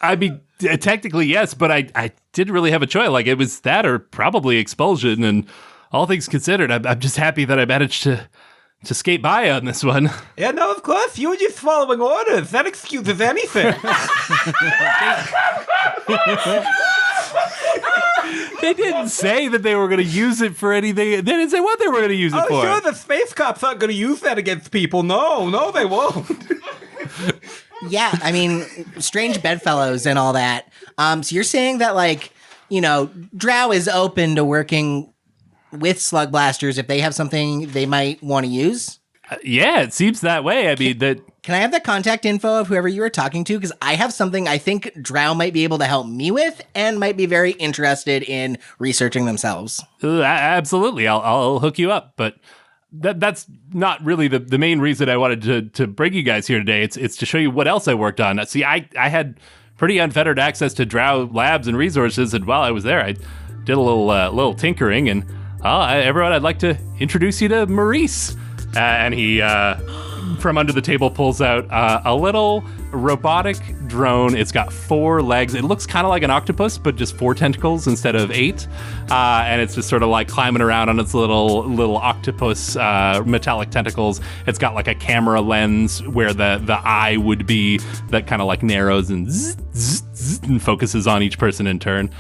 I mean, technically, yes, but I didn't really have a choice. Like, it was that or probably expulsion, and all things considered, I'm just happy that I managed to skate by on this one. Yeah, no, of course. You were just following orders. That excuses anything. They didn't say that they were going to use it for anything. They didn't say what they were going to use it for. Oh, sure, the space cops aren't going to use that against people. No, they won't. Yeah, I mean, strange bedfellows and all that. So you're saying that, Drow is open to working with Slugblasters if they have something they might want to use? Yeah, it seems that way. I mean, Can I have the contact info of whoever you were talking to? Because I have something I think Drow might be able to help me with and might be very interested in researching themselves. Absolutely. I'll hook you up. But that's not really the main reason I wanted to bring you guys here today. It's to show you what else I worked on. See, I had pretty unfettered access to Drow labs and resources, and while I was there, I did a little tinkering, and everyone, I'd like to introduce you to Maurice. And he, from under the table, pulls out a little robotic drone. It's got 4 legs. It looks kind of like an octopus, but just 4 tentacles instead of 8. And it's just sort of like climbing around on its little octopus metallic tentacles. It's got like a camera lens where the eye would be that kind of like narrows and zzz, zzz, zzz, and focuses on each person in turn.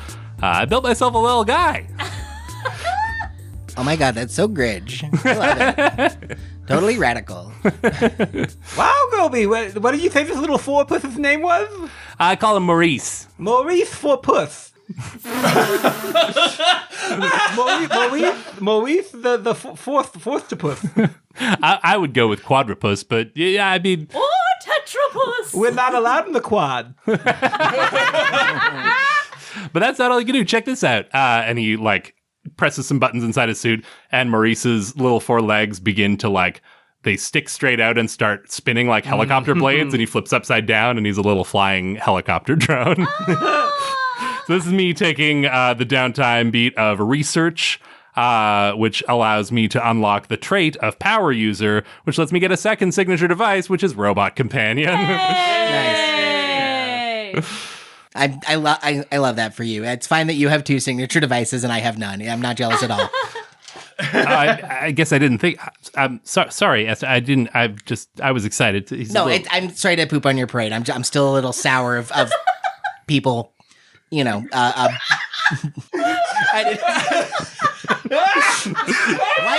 I built myself a little guy. Oh my god, that's so Gridge. I love it. Totally radical. Wow, Goby, what did you say this little 4-puss's name was? I call him Maurice. Maurice 4-puss. Maurice the fourth to puss. I would go with quadrupus, but yeah, I mean... Or tetrapus! We're not allowed in the quad. But that's not all you can do. Check this out. And he, presses some buttons inside his suit, and Maurice's little 4 legs begin to, they stick straight out and start spinning like helicopter blades, and he flips upside down, and he's a little flying helicopter drone. So this is me taking the downtime beat of research, which allows me to unlock the trait of power user, which lets me get a second signature device, which is robot companion. Nice. I love that for you. It's fine that you have 2 signature devices and I have none. I'm not jealous at all. I guess I didn't think. I'm sorry, Esther. I didn't. I was excited. I'm sorry to poop on your parade. I'm still a little sour of people. You know. Why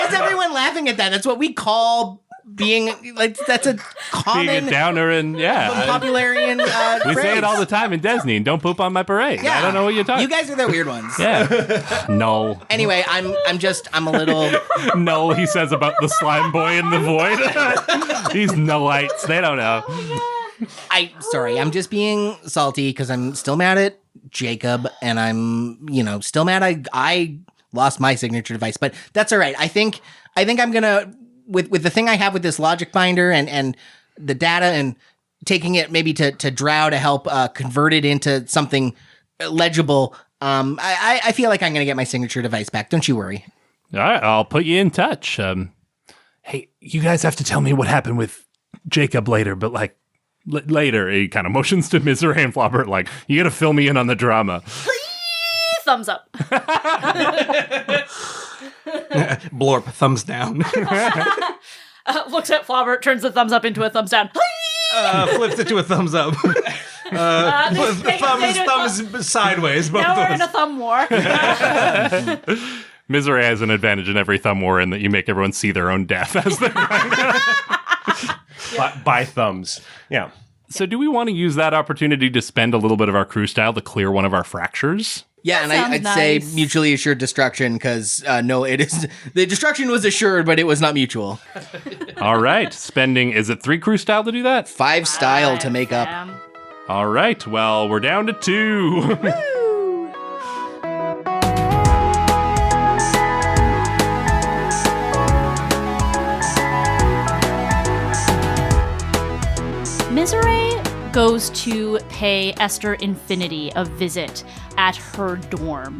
is everyone laughing at that? That's what we call being like. That's a common being a downer, and popularian. We say it all the time in Disney. Don't poop on my parade. Yeah. I don't know what you're talking. You guys are the weird ones. Yeah. No. Anyway, I'm a little. No, he says about the slime boy in the void. These no-lights. They don't know. I'm just being salty because I'm still mad at Jacob, and I'm, still mad I lost my signature device, but that's all right. I think I'm gonna with the thing I have with this logic binder and the data and taking it maybe to Drow to help convert it into something legible. I feel like I'm gonna get my signature device back. Don't you worry. All right, I'll put you in touch. Hey, you guys have to tell me what happened with Jacob later, but like later, he kind of motions to Miserée and Flobert, like, you gotta fill me in on the drama. Thumbs up. Blorp, thumbs down. Looks at Flobert, turns the thumbs up into a thumbs down. Flips it to a thumbs up. Thumbs sideways. Both Now we're those. in a thumb war. Miserée has an advantage in every thumb war in that you make everyone see their own death as they're By thumbs. Yeah. So do we want to use that opportunity to spend a little bit of our crew style to clear one of our fractures? Yeah, and I'd say mutually assured destruction because no, it is the destruction was assured, but it was not mutual. All right, is it 3 crew style to do that? 5 style to make up. All right, well, we're down to 2. Miserée goes to pay Esther Infinitē a visit at her dorm.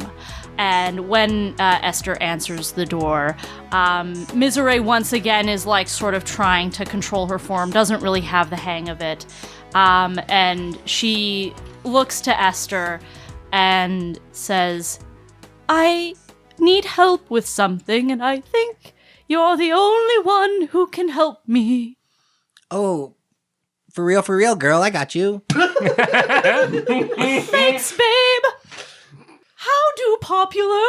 And when Esther answers the door, Miserée once again is like sort of trying to control her form, doesn't really have the hang of it. And she looks to Esther and says, I need help with something, and I think you're the only one who can help me. Oh, for real, girl, I got you. Thanks, babe. How do popular?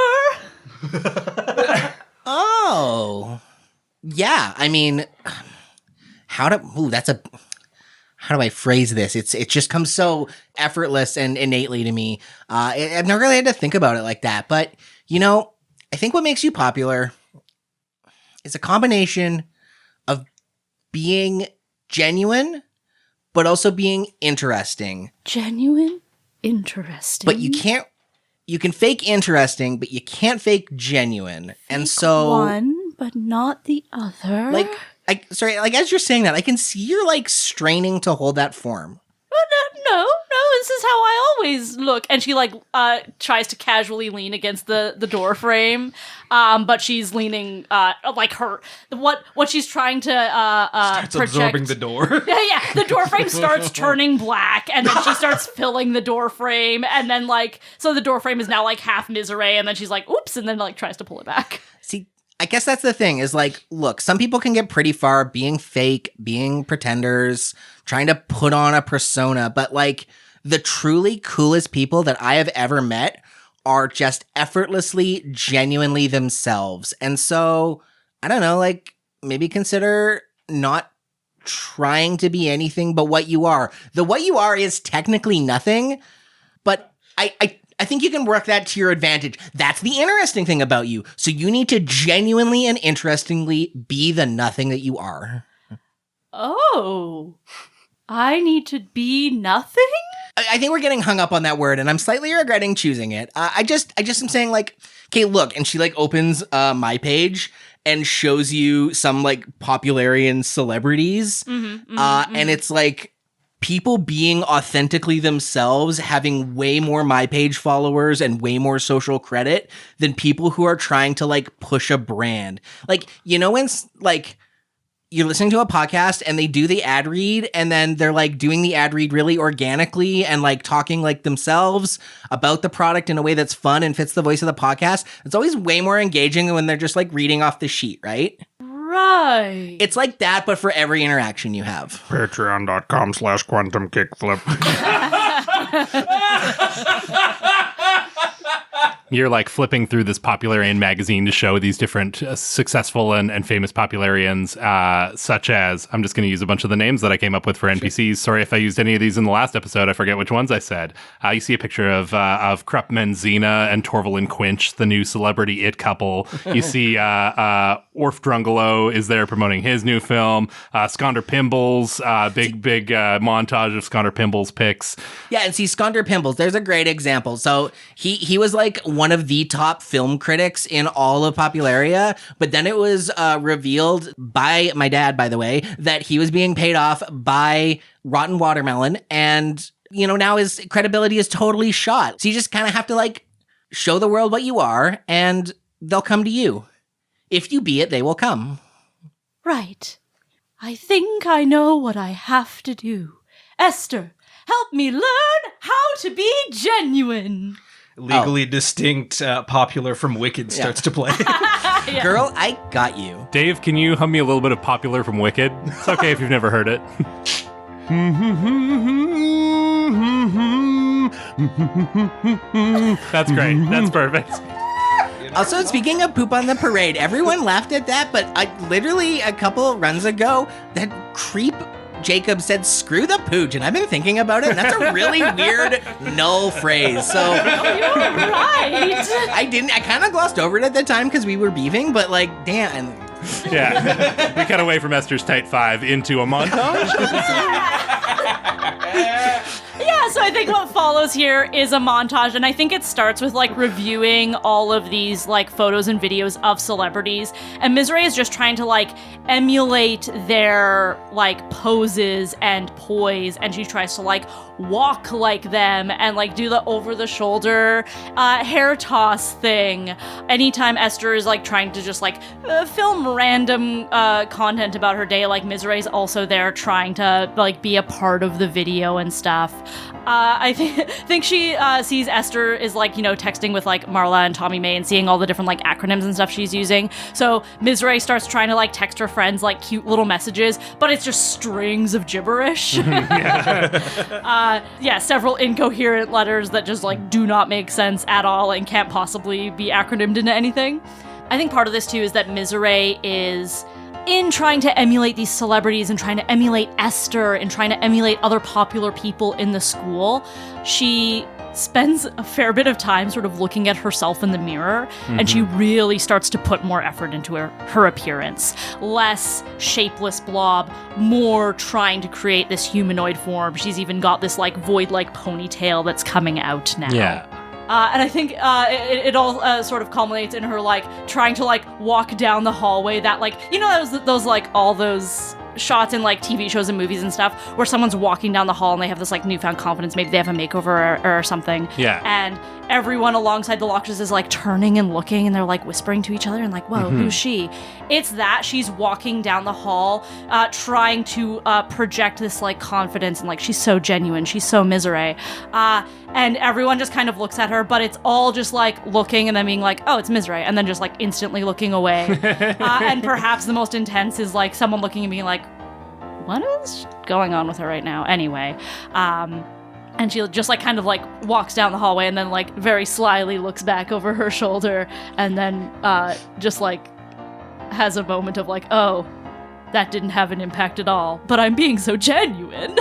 Oh, yeah. I mean, how do I phrase this? It just comes so effortless and innately to me. I've never really had to think about it like that. But I think what makes you popular is a combination of being genuine, but also being interesting. Genuine? Interesting. But you can fake interesting, but you can't fake genuine. And so one, but not the other. As you're saying that, I can see you're straining to hold that form. No, this is how I always look. And she tries to casually lean against the door frame, but she's leaning what she's trying to Starts project. absorbing the door. Yeah, the door frame starts turning black, and then she starts filling the door frame, and then so the door frame is now half Miserée, and then she's like, oops, and then tries to pull it back. See, I guess that's the thing is look, some people can get pretty far being fake, being pretenders, trying to put on a persona, but the truly coolest people that I have ever met are just effortlessly, genuinely themselves. And so, I don't know, maybe consider not trying to be anything but what you are. The what you are is technically nothing, but I think you can work that to your advantage. That's the interesting thing about you. So you need to genuinely and interestingly be the nothing that you are. Oh, I need to be nothing? I think we're getting hung up on that word, and I'm slightly regretting choosing it. I just am saying okay, look, and she opens my page, and shows you some like popularian celebrities. And it's like people being authentically themselves, having way more My Page followers and way more social credit than people who are trying to like push a brand. Like, you know, when like you're listening to a podcast and they do the ad read and then they're like doing the ad read really organically and like talking like themselves about the product in a way that's fun and fits the voice of the podcast. It's always way more engaging than when they're just like reading off the sheet, right? Right. It's like that, but for every interaction you have. Patreon.com/quantumkickflip. You're like flipping through this Popularian magazine to show these different successful and famous Popularians, such as, I'm just going to use a bunch of the names that I came up with for NPCs. Sorry if I used any of these in the last episode. I forget which ones I said. You see a picture of Krupp Menzina and Torvald Quinch, the new celebrity it couple. You see Orf Drungalo is there promoting his new film. Skonder Pimbles, big montage of Skonder Pimbles pics. Yeah, and see, Skonder Pimbles, there's a great example. So he was like one of the top film critics in all of Popularia, but then it was revealed by my dad, by the way, that he was being paid off by Rotten Watermelon, and, you know, now his credibility is totally shot. So you just kind of have to, like, show the world what you are, and they'll come to you. If you be it, they will come. Right. I think I know what I have to do. Esther, help me learn how to be genuine. Legally distinct, Popular from Wicked starts to play. Yeah. Girl, I got you. Dave, can you hum me a little bit of Popular from Wicked? It's okay if you've never heard it. That's great. That's perfect. Also, speaking of poop on the parade, everyone laughed at that, but literally a couple runs ago, that creep Jacob said, "Screw the pooch," and I've been thinking about it, and that's a really weird null phrase. So You're right. I kind of glossed over it at the time because we were beefing, but like, damn. Yeah. We cut away from Esther's Tight 5 into a montage. Yeah, so I think what follows here is a montage, and I think it starts with, like, reviewing all of these, like, photos and videos of celebrities, and Miserée is just trying to, like, emulate their, like, poses and poise, and she tries to, like, walk like them and, like, do the over-the-shoulder hair toss thing. Anytime Esther is, like, trying to just, like, film random content about her day, like, Miserée's also there trying to, like, be a part of the video and stuff. I think she sees Esther is, like, you know, texting with, like, Marla and Tommy May and seeing all the different, like, acronyms and stuff she's using. So Miserée starts trying to, like, text her friends, like, cute little messages, but it's just strings of gibberish. Yeah, several incoherent letters that just, like, do not make sense at all and can't possibly be acronymed into anything. I think part of this, too, is that Miserée is, in trying to emulate these celebrities and trying to emulate Esther and trying to emulate other popular people in the school, she spends a fair bit of time sort of looking at herself in the mirror, and she really starts to put more effort into her appearance. Less shapeless blob, more trying to create this humanoid form. She's even got this, like, void-like ponytail that's coming out now. Yeah. And I think it all sort of culminates in her, like, trying to, like, walk down the hallway that, like, you know, those like, all those shots in, like, TV shows and movies and stuff where someone's walking down the hall and they have this, like, newfound confidence. Maybe they have a makeover or something. Yeah. And everyone alongside the lockers is, like, turning and looking, and they're, like, whispering to each other and, like, whoa, who's she? It's that she's walking down the hall trying to project this, like, confidence and, like, she's so genuine. She's so Miserée. And everyone just kind of looks at her, but it's all just, like, looking and then being like, oh, it's Miserée, and then just, like, instantly looking away. And perhaps the most intense is, like, someone looking and being like, what is going on with her right now? Anyway, and she just, like, kind of, like, walks down the hallway and then, like, very slyly looks back over her shoulder and then just, like, has a moment of, like, oh, that didn't have an impact at all, but I'm being so genuine.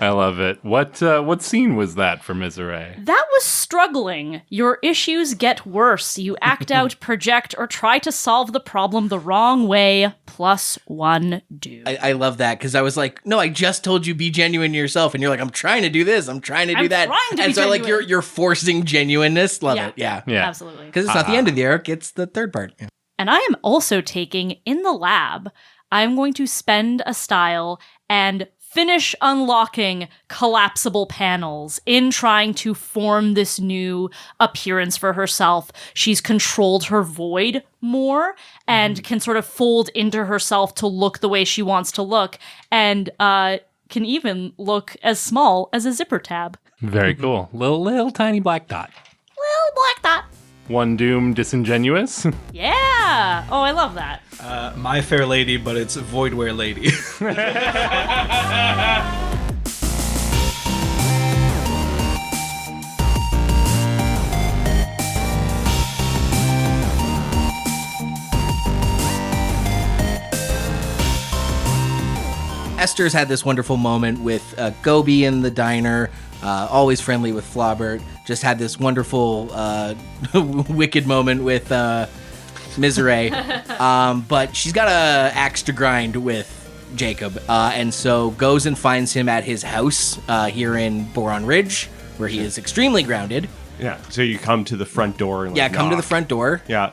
I love it. What scene was that for Miserée? That was struggling. Your issues get worse. You act out, project, or try to solve the problem the wrong way. +1 do. I love that, because I was like, no, I just told you be genuine yourself, and you're like, I'm trying to do this, I'm trying to do that. Trying to and be so genuine. like you're forcing genuineness. Love it. Yeah. Absolutely. Because it's not the end of the arc, it's the third part. Yeah. And I am also taking in the lab. I'm going to spend a style and finish unlocking collapsible panels in trying to form this new appearance for herself. She's controlled her void more and can sort of fold into herself to look the way she wants to look, and can even look as small as a zipper tab. Very cool. Little tiny black dot. Little black dot. One doom disingenuous. Yeah! Oh, I love that. My Fair Lady, but it's Voidware Lady. Esther's had this wonderful moment with Goby in the diner, always friendly with Flobert. Just had this wonderful wicked moment with Miserée. But she's got a axe to grind with Jacob, and so goes and finds him at his house here in Boron Ridge, where he is extremely grounded. Yeah, so you come to the front door. And Come to the front door. Yeah.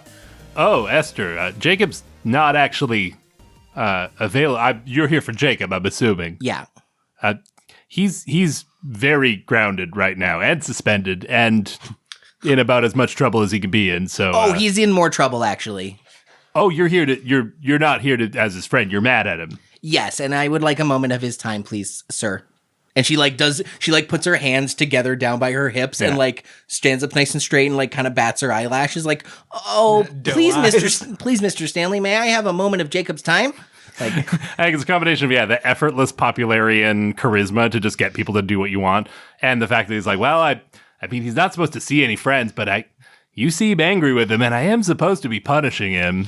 Oh, Esther, Jacob's not actually available. You're here for Jacob, I'm assuming. Yeah. He's very grounded right now and suspended and in about as much trouble as he can be in. So He's in more trouble, actually. Oh, you're not here to as his friend. You're mad at him. Yes, and I would like a moment of his time, please, sir. And she puts her hands together down by her hips and stands up nice and straight and kind of bats her eyelashes like, "Oh, please, Mr. Stanley, may I have a moment of Jacob's time?" I think it's a combination of the effortless popularity and charisma to just get people to do what you want, and the fact that he's like, well, I mean, he's not supposed to see any friends, but you seem angry with him, and I am supposed to be punishing him.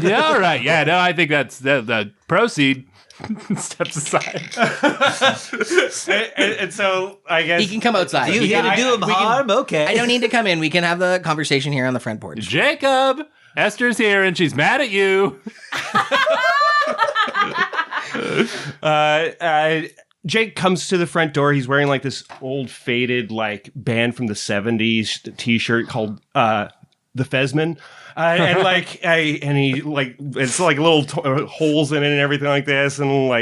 Yeah, all right, yeah, no, I think that's the proceed. Steps aside, and so I guess he can come outside. You here to do him harm? Okay. I don't need to come in. We can have the conversation here on the front porch. Jacob, Esther's here, and she's mad at you. Jake comes to the front door. He's wearing this old faded band from the 70s t-shirt called The Fezman. And he it's little holes in it and everything like this. And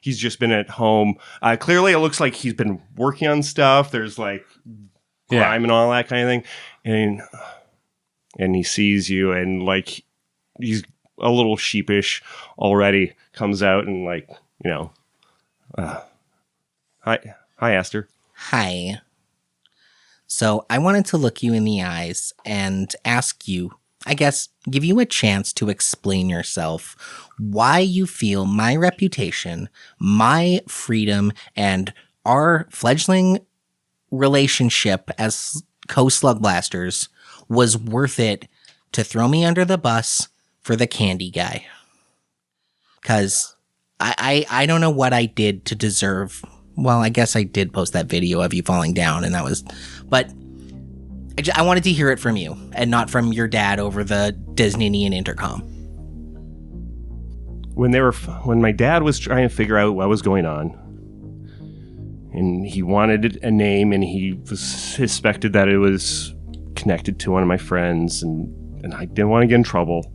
he's just been at home. Clearly it looks like he's been working on stuff. There's grime and all that kind of thing. And he sees you and he's a little sheepish already, comes out and hi Esther. Hi. So I wanted to look you in the eyes and ask you, I guess, give you a chance to explain yourself, why you feel my reputation, my freedom, and our fledgling relationship as co-Slugblasters was worth it to throw me under the bus for the candy guy. Because I don't know what I did to deserve. Well, I guess I did post that video of you falling down, and that was... But I wanted to hear it from you, and not from your dad over the Disneyan intercom. When my dad was trying to figure out what was going on, and he wanted a name, and he suspected that it was connected to one of my friends, and I didn't want to get in trouble.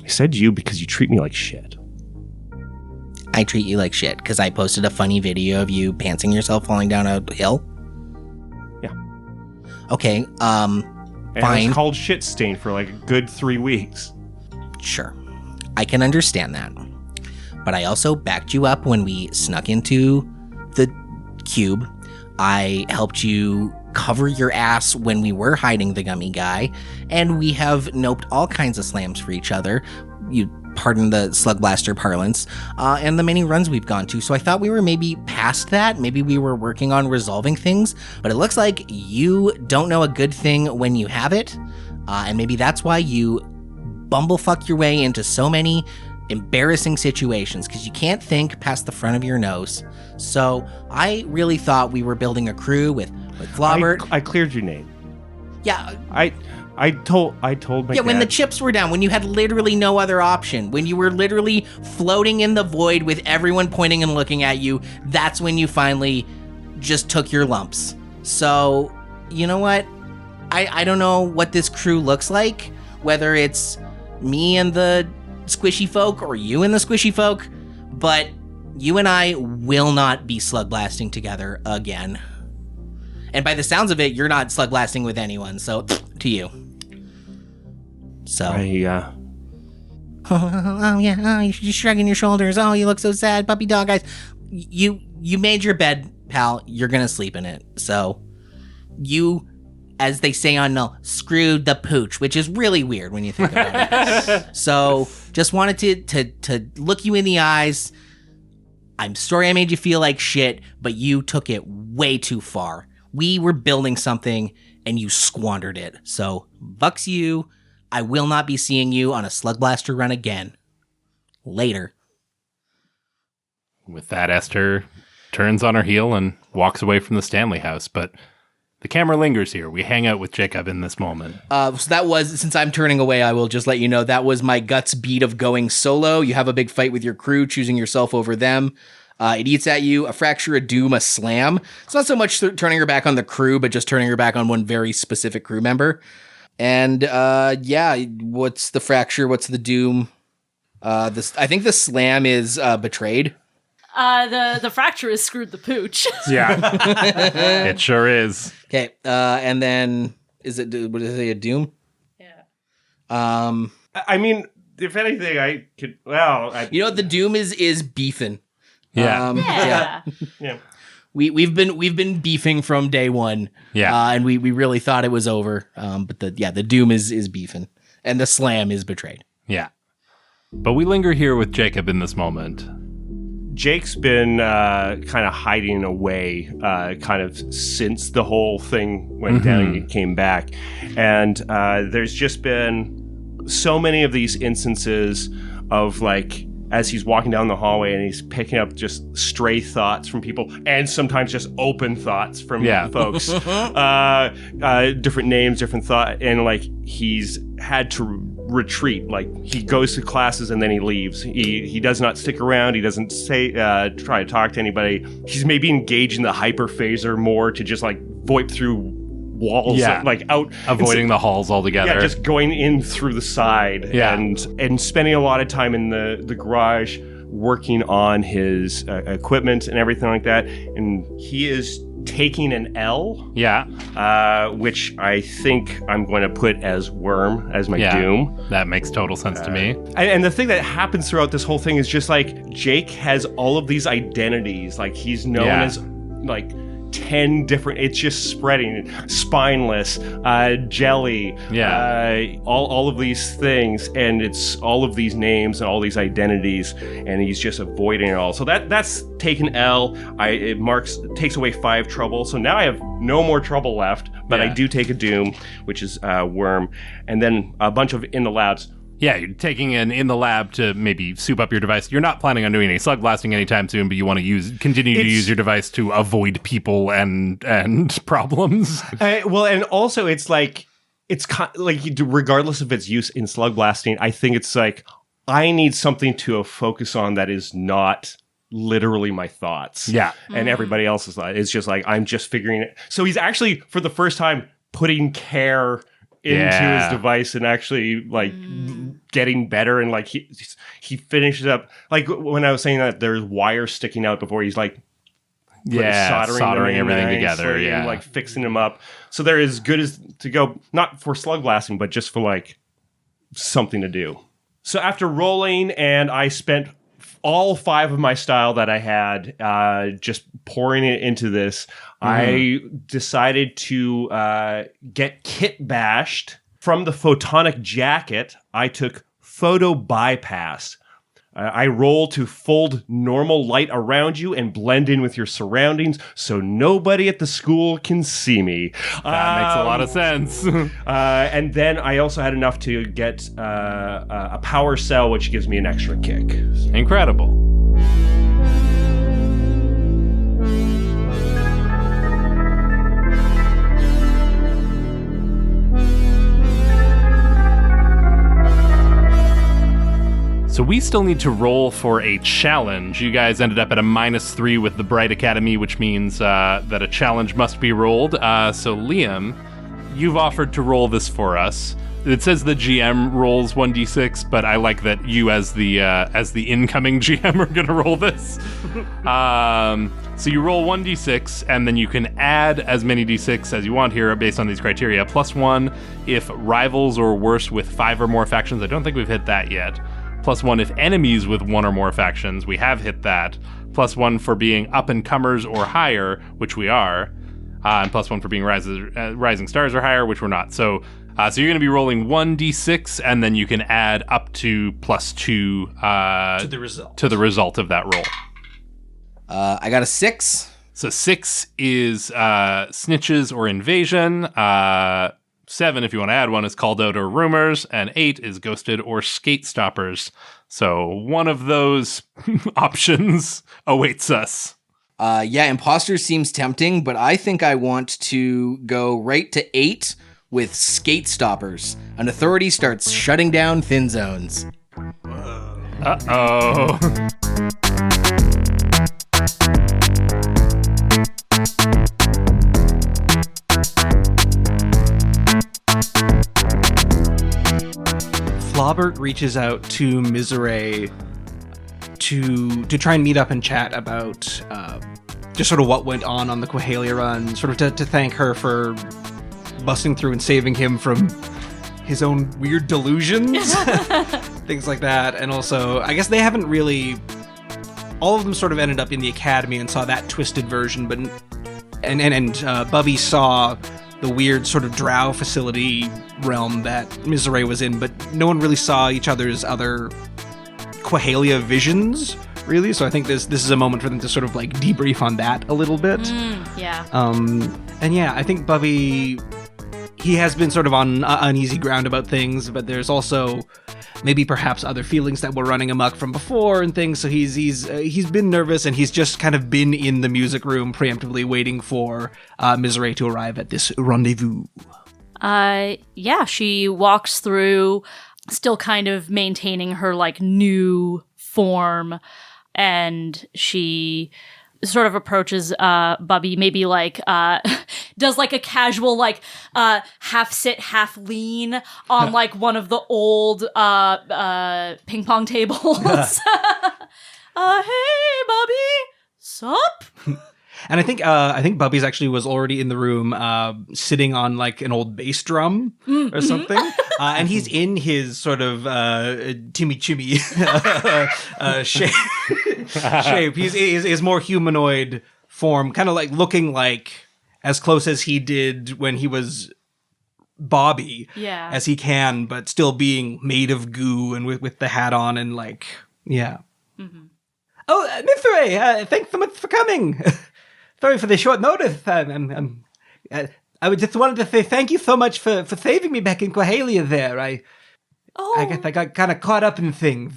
I said you because you treat me like shit. I treat you like shit because I posted a funny video of you pantsing yourself falling down a hill? Yeah. Okay, and fine. I was called shit stain for a good 3 weeks. Sure. I can understand that. But I also backed you up when we snuck into the cube. I helped you cover your ass when we were hiding the gummy guy, and we have noped all kinds of slams for each other. You pardon the Slugblaster parlance, and the many runs we've gone to. So I thought we were maybe past that. Maybe we were working on resolving things, but it looks like you don't know a good thing when you have it, and maybe that's why you bumblefuck your way into so many embarrassing situations, because you can't think past the front of your nose. So I really thought we were building a crew with Flobert. I cleared your name. Yeah. I told my dad. When the chips were down, when you had literally no other option, when you were literally floating in the void with everyone pointing and looking at you, that's when you finally just took your lumps. So, you know what? I don't know what this crew looks like, whether it's me and the squishy folk or you and the squishy folk, but you and I will not be slug blasting together again. And by the sounds of it, you're not slug blasting with anyone, so to you. So. Oh yeah, you're just shrugging your shoulders. Oh, you look so sad, puppy dog eyes. You made your bed, pal. You're gonna sleep in it. So you, as they say on Null, screwed the pooch, which is really weird when you think about it. So just wanted to look you in the eyes. I'm sorry I made you feel like shit, but you took it way too far. We were building something and you squandered it. So bucks you. I will not be seeing you on a Slugblaster run again. Later. With that, Esther turns on her heel and walks away from the Stanley house, but the camera lingers here. We hang out with Jacob in this moment. So that was, since I'm turning away, I will just let you know, that was my guts beat of going solo. You have a big fight with your crew, choosing yourself over them. It eats at you, a fracture, a doom, a slam. It's not so much turning her back on the crew, but just turning her back on one very specific crew member. And what's the fracture? What's the doom? I think the slam is betrayed. The fracture is screwed the pooch. Yeah, it sure is. Okay, and then is it a doom? Yeah. I mean, if anything, I could. Well, you know what the doom is beefing. Yeah. Yeah. We've been beefing from day one. Yeah. And we really thought it was over. But the doom is beefing, and the slam is betrayed. Yeah. But we linger here with Jacob in this moment. Jake's been kind of hiding away kind of since the whole thing went down and he came back. And there's just been so many of these instances of like, as he's walking down the hallway and he's picking up just stray thoughts from people and sometimes just open thoughts from folks. Different names, different thought. And like he's had to retreat. Like he goes to classes and then he leaves. He does not stick around. He doesn't try to talk to anybody. He's maybe engaged in the hyperphaser more to just like VoIP through walls, like out, avoiding the halls altogether. Yeah, just going in through the side, and spending a lot of time in the garage working on his equipment and everything like that. And he is taking an L, which I think I'm going to put as Worm as my doom. That makes total sense to me. And the thing that happens throughout this whole thing is just like Jake has all of these identities. Like he's known as like 10 different, it's just spreading, spineless, jelly, all of these things, and it's all of these names and all these identities, and he's just avoiding it all. So that's taken L. It takes away 5 trouble, so now I have no more trouble left, but I do take a doom, which is Worm, and then a bunch of in the labs. Yeah, you're taking in the lab to maybe soup up your device. You're not planning on doing any slug blasting anytime soon, but you want to continue to use your device to avoid people and problems. Well, and also it's like regardless of its use in slug blasting, I think it's like I need something to focus on that is not literally my thoughts. Yeah, and everybody else's thoughts. It's just like I'm just figuring it. So he's actually for the first time putting care into his device and actually like getting better, and like he finishes up, like when I was saying that there's wires sticking out before, he's like soldering everything together, and like fixing them up so they're as good as to go, not for slug blasting but just for like something to do. So after rolling, and I spent all 5 of my style that I had, just pouring it into this, I decided to get kit bashed. From the photonic jacket, I took photo bypass. I roll to fold normal light around you and blend in with your surroundings so nobody at the school can see me. That makes a lot of sense. And then I also had enough to get a power cell, which gives me an extra kick. Incredible. So we still need to roll for a challenge. You guys ended up at a -3 with the Bright Academy, which means that a challenge must be rolled. So Liam, you've offered to roll this for us. it says the GM rolls 1d6, but I like that you as the incoming GM are going to roll this. So you roll 1d6, and then you can add as many d6 as you want here based on these criteria. +1 if rivals or worse with 5 or more factions. I don't think we've hit that yet. +1 if enemies with 1 or more factions. We have hit that. +1 for being up-and-comers or higher, which we are. And +1 for being rising stars or higher, which we're not. So you're going to be rolling 1d6, and then you can add up to +2 to the result of that roll. I got a 6. So 6 is snitches or invasion. 7, if you want to add one, is called out or rumors. And 8 is ghosted or skate stoppers. So one of those options awaits us. Yeah, imposter seems tempting, but I think I want to go right to 8 with skate stoppers. An authority starts shutting down thin zones. Uh-oh. Flobert reaches out to Miserée to try and meet up and chat about just sort of what went on the Quahalia run, sort of to thank her for busting through and saving him from his own weird delusions, things like that. And also, I guess they haven't really... All of them sort of ended up in the academy and saw that twisted version, but Bubby saw the weird sort of drow facility realm that Miserée was in, but no one really saw each other's other Quahalia visions, really. So I think this is a moment for them to sort of like debrief on that a little bit. Yeah. And yeah, I think Bubby, he has been sort of on uneasy ground about things, but there's also maybe perhaps other feelings that were running amok from before and things. So he's been nervous, and he's just kind of been in the music room preemptively waiting for Miserée to arrive at this rendezvous. Yeah, she walks through, still kind of maintaining her like new form, and she sort of approaches Bubby, maybe like does like a casual like half sit, half lean on like one of the old ping pong tables. Hey Bubby, sup? And I think Bubby's actually was already in the room, sitting on like an old bass drum or something, and he's in his sort of Timmy Chimmy shape. He's more humanoid form, kind of like looking like as close as he did when he was Bobby, as he can, but still being made of goo and with the hat on and like, yeah. Mm-hmm. Oh, Miserée, thanks so much for coming. Sorry for the short notice. I just wanted to say thank you so much for saving me back in Quahalia there. I guess I got kind of caught up in things.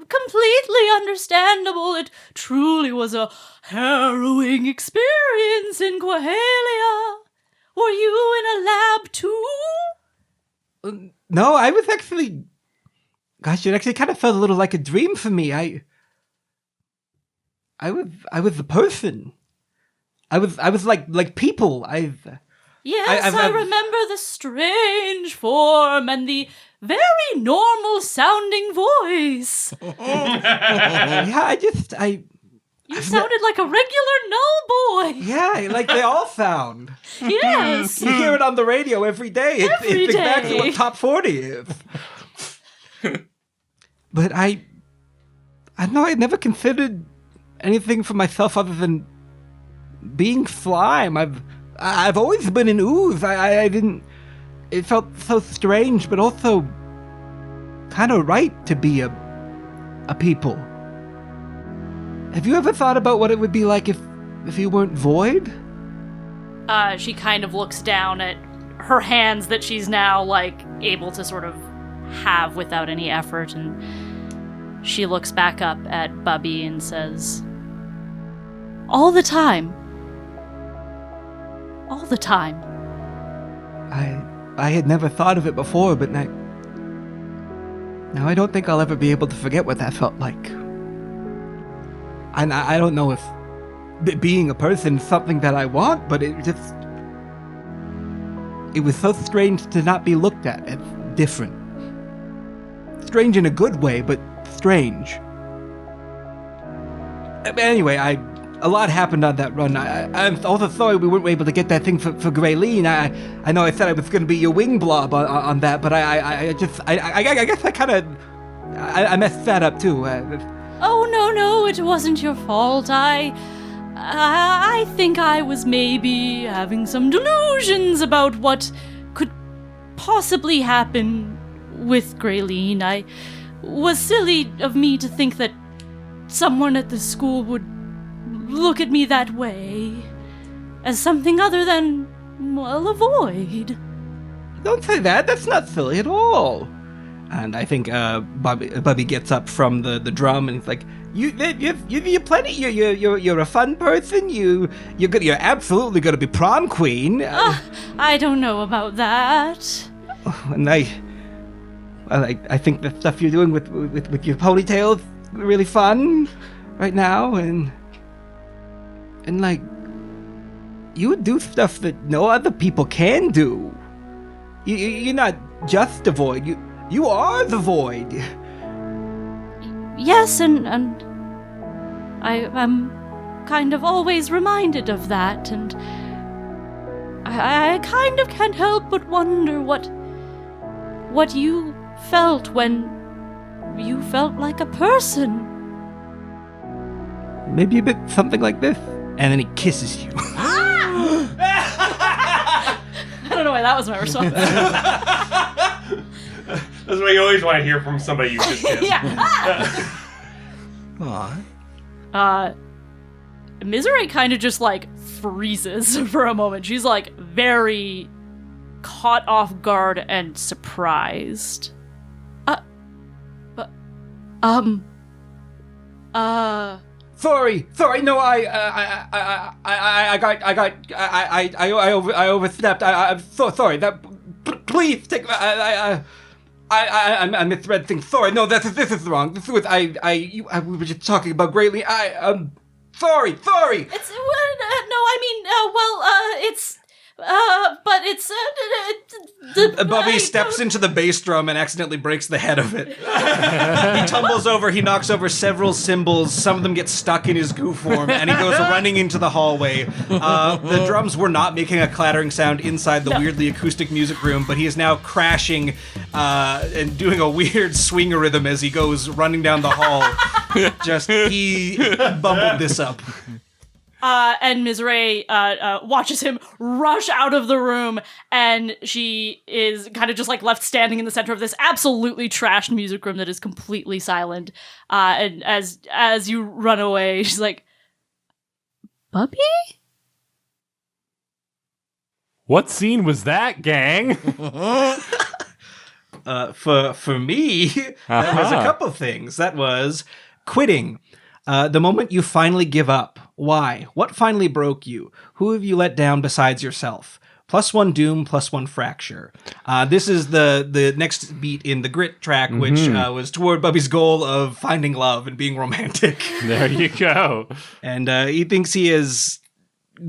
Completely understandable. It truly was a harrowing experience in Quahalia. Were you in a lab too? No, I was actually... Gosh, it actually kind of felt a little like a dream for me. I was the person. I was like people. Yes, I remember the strange form and the very normal sounding voice. Yeah, You sounded like a regular null boy. Yeah, like they all sound. Yes. You hear it on the radio every day. It's exactly what Top 40 is. But I know I never considered anything for myself other than being slime. I've always been an ooze. I didn't... It felt so strange, but also kind of right to be a people. Have you ever thought about what it would be like if you weren't void? She kind of looks down at her hands that she's now like able to sort of have without any effort, and she looks back up at Bubby and says, all the time. All the time. I had never thought of it before, but now I don't think I'll ever be able to forget what that felt like. And I don't know if being a person is something that I want, but it was so strange to not be looked at as different. Strange in a good way, but strange. Anyway, a lot happened on that run. I'm also sorry we weren't able to get that thing for Grayleen. I know I said I was going to be your wing blob on that, but I guess I kind of I messed that up too. Oh, no, it wasn't your fault. I think I was maybe having some delusions about what could possibly happen with Grayleen. I was silly of me to think that someone at the school would look at me that way, as something other than, well, a void. Don't say that. That's not silly at all. And I think Bubby gets up from the drum and he's like, "You're plenty. You're a fun person. You're absolutely gonna be prom queen." I don't know about that. And I think the stuff you're doing with your ponytail is really fun right now, and like you do stuff that no other people can do. You're not just the void. You are the void. Yes, and I'm kind of always reminded of that, and I kind of can't help but wonder what you felt when you felt like a person. Maybe a bit something like this. And then he kisses you. I don't know why that was my response. That's what you always want to hear from somebody you just kissed. Yeah. Aw. Miserée kind of just like freezes for a moment. She's like very caught off guard and surprised. Sorry, no, I overstepped. I'm so sorry. Please take. I misread things. Sorry, no, this is wrong. This was we were just talking about greatly. Sorry. It's Bubby steps into the bass drum and accidentally breaks the head of it. He tumbles over, he knocks over several cymbals, some of them get stuck in his goo form, and he goes running into the hallway. The drums were not making a clattering sound inside the weirdly acoustic music room, but he is now crashing and doing a weird swing rhythm as he goes running down the hall. He bumbled this up. And Miserée watches him rush out of the room, and she is kind of just like left standing in the center of this absolutely trashed music room that is completely silent. And as you run away, she's like, "Bubby?" What scene was that, gang? For me, that was a couple of things. That was quitting. The moment you finally give up. Why? What finally broke you? Who have you let down besides yourself? +1 doom, +1 fracture. This is the next beat in the grit track, which was toward Bubby's goal of finding love and being romantic. There you go. And he thinks he has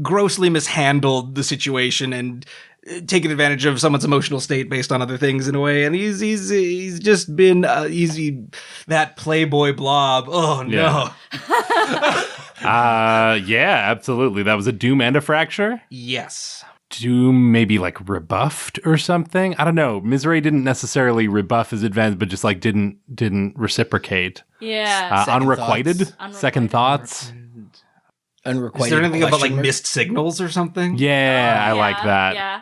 grossly mishandled the situation and taken advantage of someone's emotional state based on other things in a way, and he's just been that playboy blob. Oh no. Yeah, absolutely. That was a doom and a fracture. Yes. Doom maybe like rebuffed or something. I don't know. Miserée didn't necessarily rebuff his advance, but just like didn't reciprocate. Yeah. Unrequited. Second thoughts. Unrequited. Is there anything about like question mark? missed signals or something? Yeah, I like that. Yeah.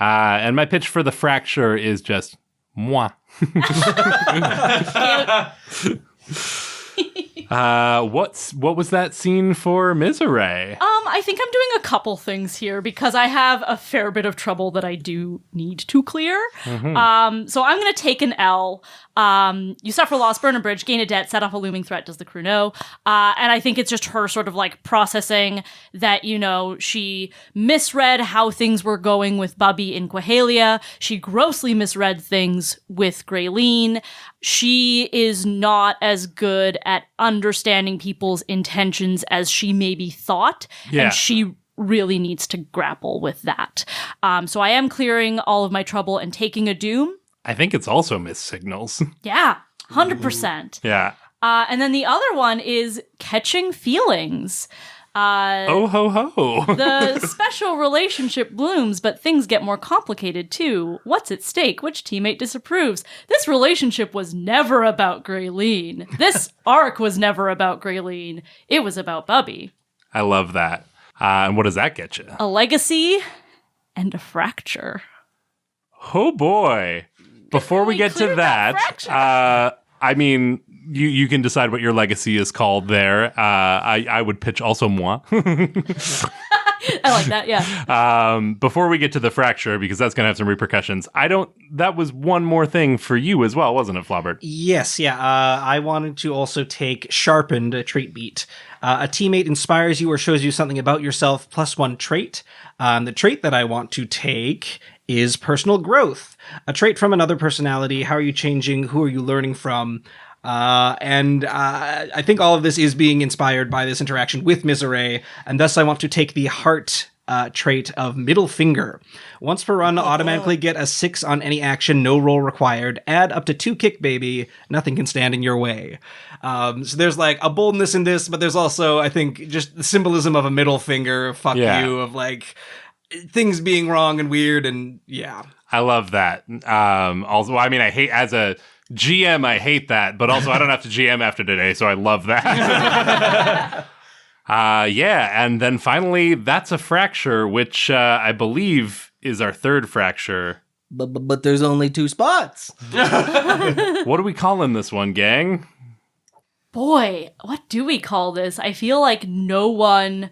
And my pitch for the fracture is just moi. What was that scene for Miserée? I think I'm doing a couple things here because I have a fair bit of trouble that I do need to clear. Mm-hmm. So I'm going to take an L. You suffer loss, burn a bridge, gain a debt, set off a looming threat, does the crew know? And I think it's just her sort of like processing that, she misread how things were going with Bubby in Quahalia. She grossly misread things with Grayleen. She is not as good at understanding people's intentions as she maybe thought. Yeah. And she really needs to grapple with that. So I am clearing all of my trouble and taking a doom. I think it's also missed signals. Yeah, 100%. Yeah. And then the other one is catching feelings. Oh ho ho. The special relationship blooms, but things get more complicated too. What's at stake? Which teammate disapproves? This relationship was never about Graylene. This arc was never about Graylene. It was about Bubby. I love that. And what does that get you? A legacy and a fracture. Oh boy. Before we get to cleared that that, I mean, you can decide what your legacy is called there. I would pitch also moi. I like that, yeah. Before we get to the fracture, because that's going to have some repercussions, that was one more thing for you as well, wasn't it, Flobert? Yes, yeah. I wanted to also take Sharpened, a trait beat. A teammate inspires you or shows you something about yourself, +1 trait. The trait that I want to take is Personal Growth. A trait from another personality. How are you changing? Who are you learning from? And I think all of this is being inspired by this interaction with Miserée, and thus I want to take the Heart trait of Middle Finger. Once per run, automatically get a 6 on any action, no roll required. Add up to 2 kick, baby. Nothing can stand in your way. So there's like a boldness in this, but there's also, I think, just the symbolism of a middle finger, fuck you, of like things being wrong and weird, and yeah. I love that. Also, I mean, I hate, as a GM, I hate that, but also I don't have to GM after today, so I love that. Yeah, and then finally, that's a fracture, which I believe is our third fracture. But there's only 2 spots. What are we calling this one, gang? Boy, what do we call this? I feel like no one...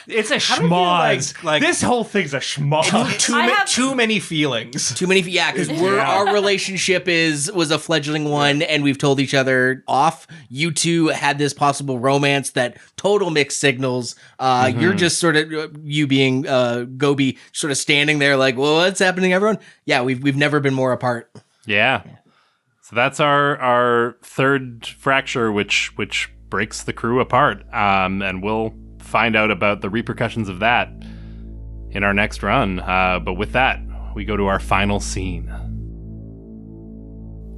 It's a schmoz. Like this whole thing's a schmoz. Too many feelings. Too many, yeah, because our relationship was a fledgling one, and we've told each other off. You two had this possible romance that total mixed signals. You're just sort of, you being Goby, sort of standing there like, well, what's happening, everyone? Yeah, we've never been more apart. Yeah. So that's our third fracture, which breaks the crew apart, and we'll find out about the repercussions of that in our next run. But with that, we go to our final scene.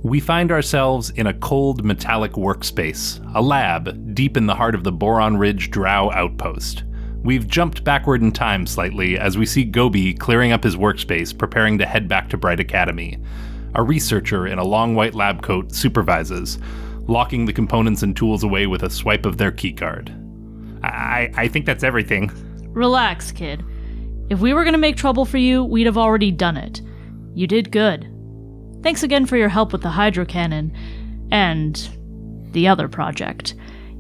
We find ourselves in a cold, metallic workspace, a lab deep in the heart of the Boron Ridge Drow outpost. We've jumped backward in time slightly as we see Goby clearing up his workspace, preparing to head back to Bright Academy. A researcher in a long white lab coat supervises, locking the components and tools away with a swipe of their keycard. I think that's everything. Relax, kid. If we were going to make trouble for you, we'd have already done it. You did good. Thanks again for your help with the hydro cannon and the other project.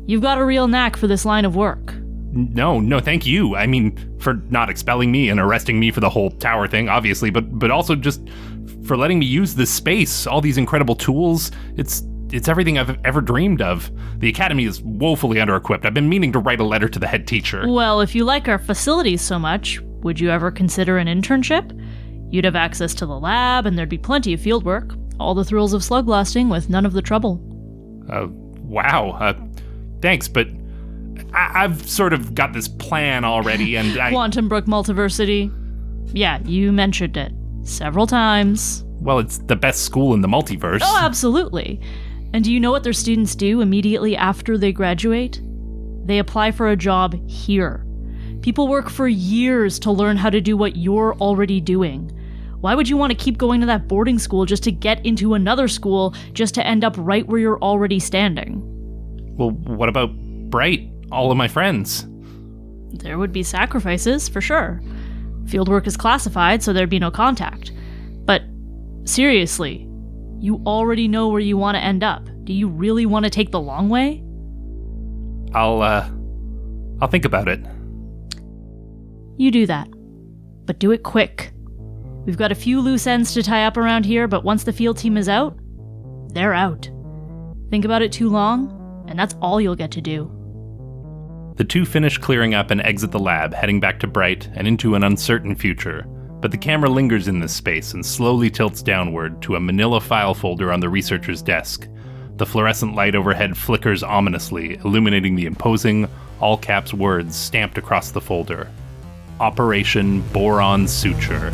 You've got a real knack for this line of work. No, thank you. I mean, for not expelling me and arresting me for the whole tower thing, obviously, but also just for letting me use this space, all these incredible tools. It's everything I've ever dreamed of. The academy is woefully under-equipped. I've been meaning to write a letter to the head teacher. Well, if you like our facilities so much, would you ever consider an internship? You'd have access to the lab, and there'd be plenty of field work. All the thrills of slugblasting with none of the trouble. Wow. Thanks, but I've sort of got this plan already, and Quantum Brook Multiversity. Yeah, you mentioned it. Several times. Well, it's the best school in the multiverse. Oh, absolutely. And do you know what their students do immediately after they graduate? They apply for a job here. People work for years to learn how to do what you're already doing. Why would you want to keep going to that boarding school just to get into another school just to end up right where you're already standing? Well, what about Bright? All of my friends. There would be sacrifices, for sure. Fieldwork is classified, so there'd be no contact. But seriously, you already know where you want to end up. Do you really want to take the long way? I'll think about it. You do that. But do it quick. We've got a few loose ends to tie up around here, but once the field team is out, they're out. Think about it too long, and that's all you'll get to do. The two finish clearing up and exit the lab, heading back to Bright and into an uncertain future. But the camera lingers in this space and slowly tilts downward to a manila file folder on the researcher's desk. The fluorescent light overhead flickers ominously, illuminating the imposing, all-caps words stamped across the folder. Operation Boron Suture.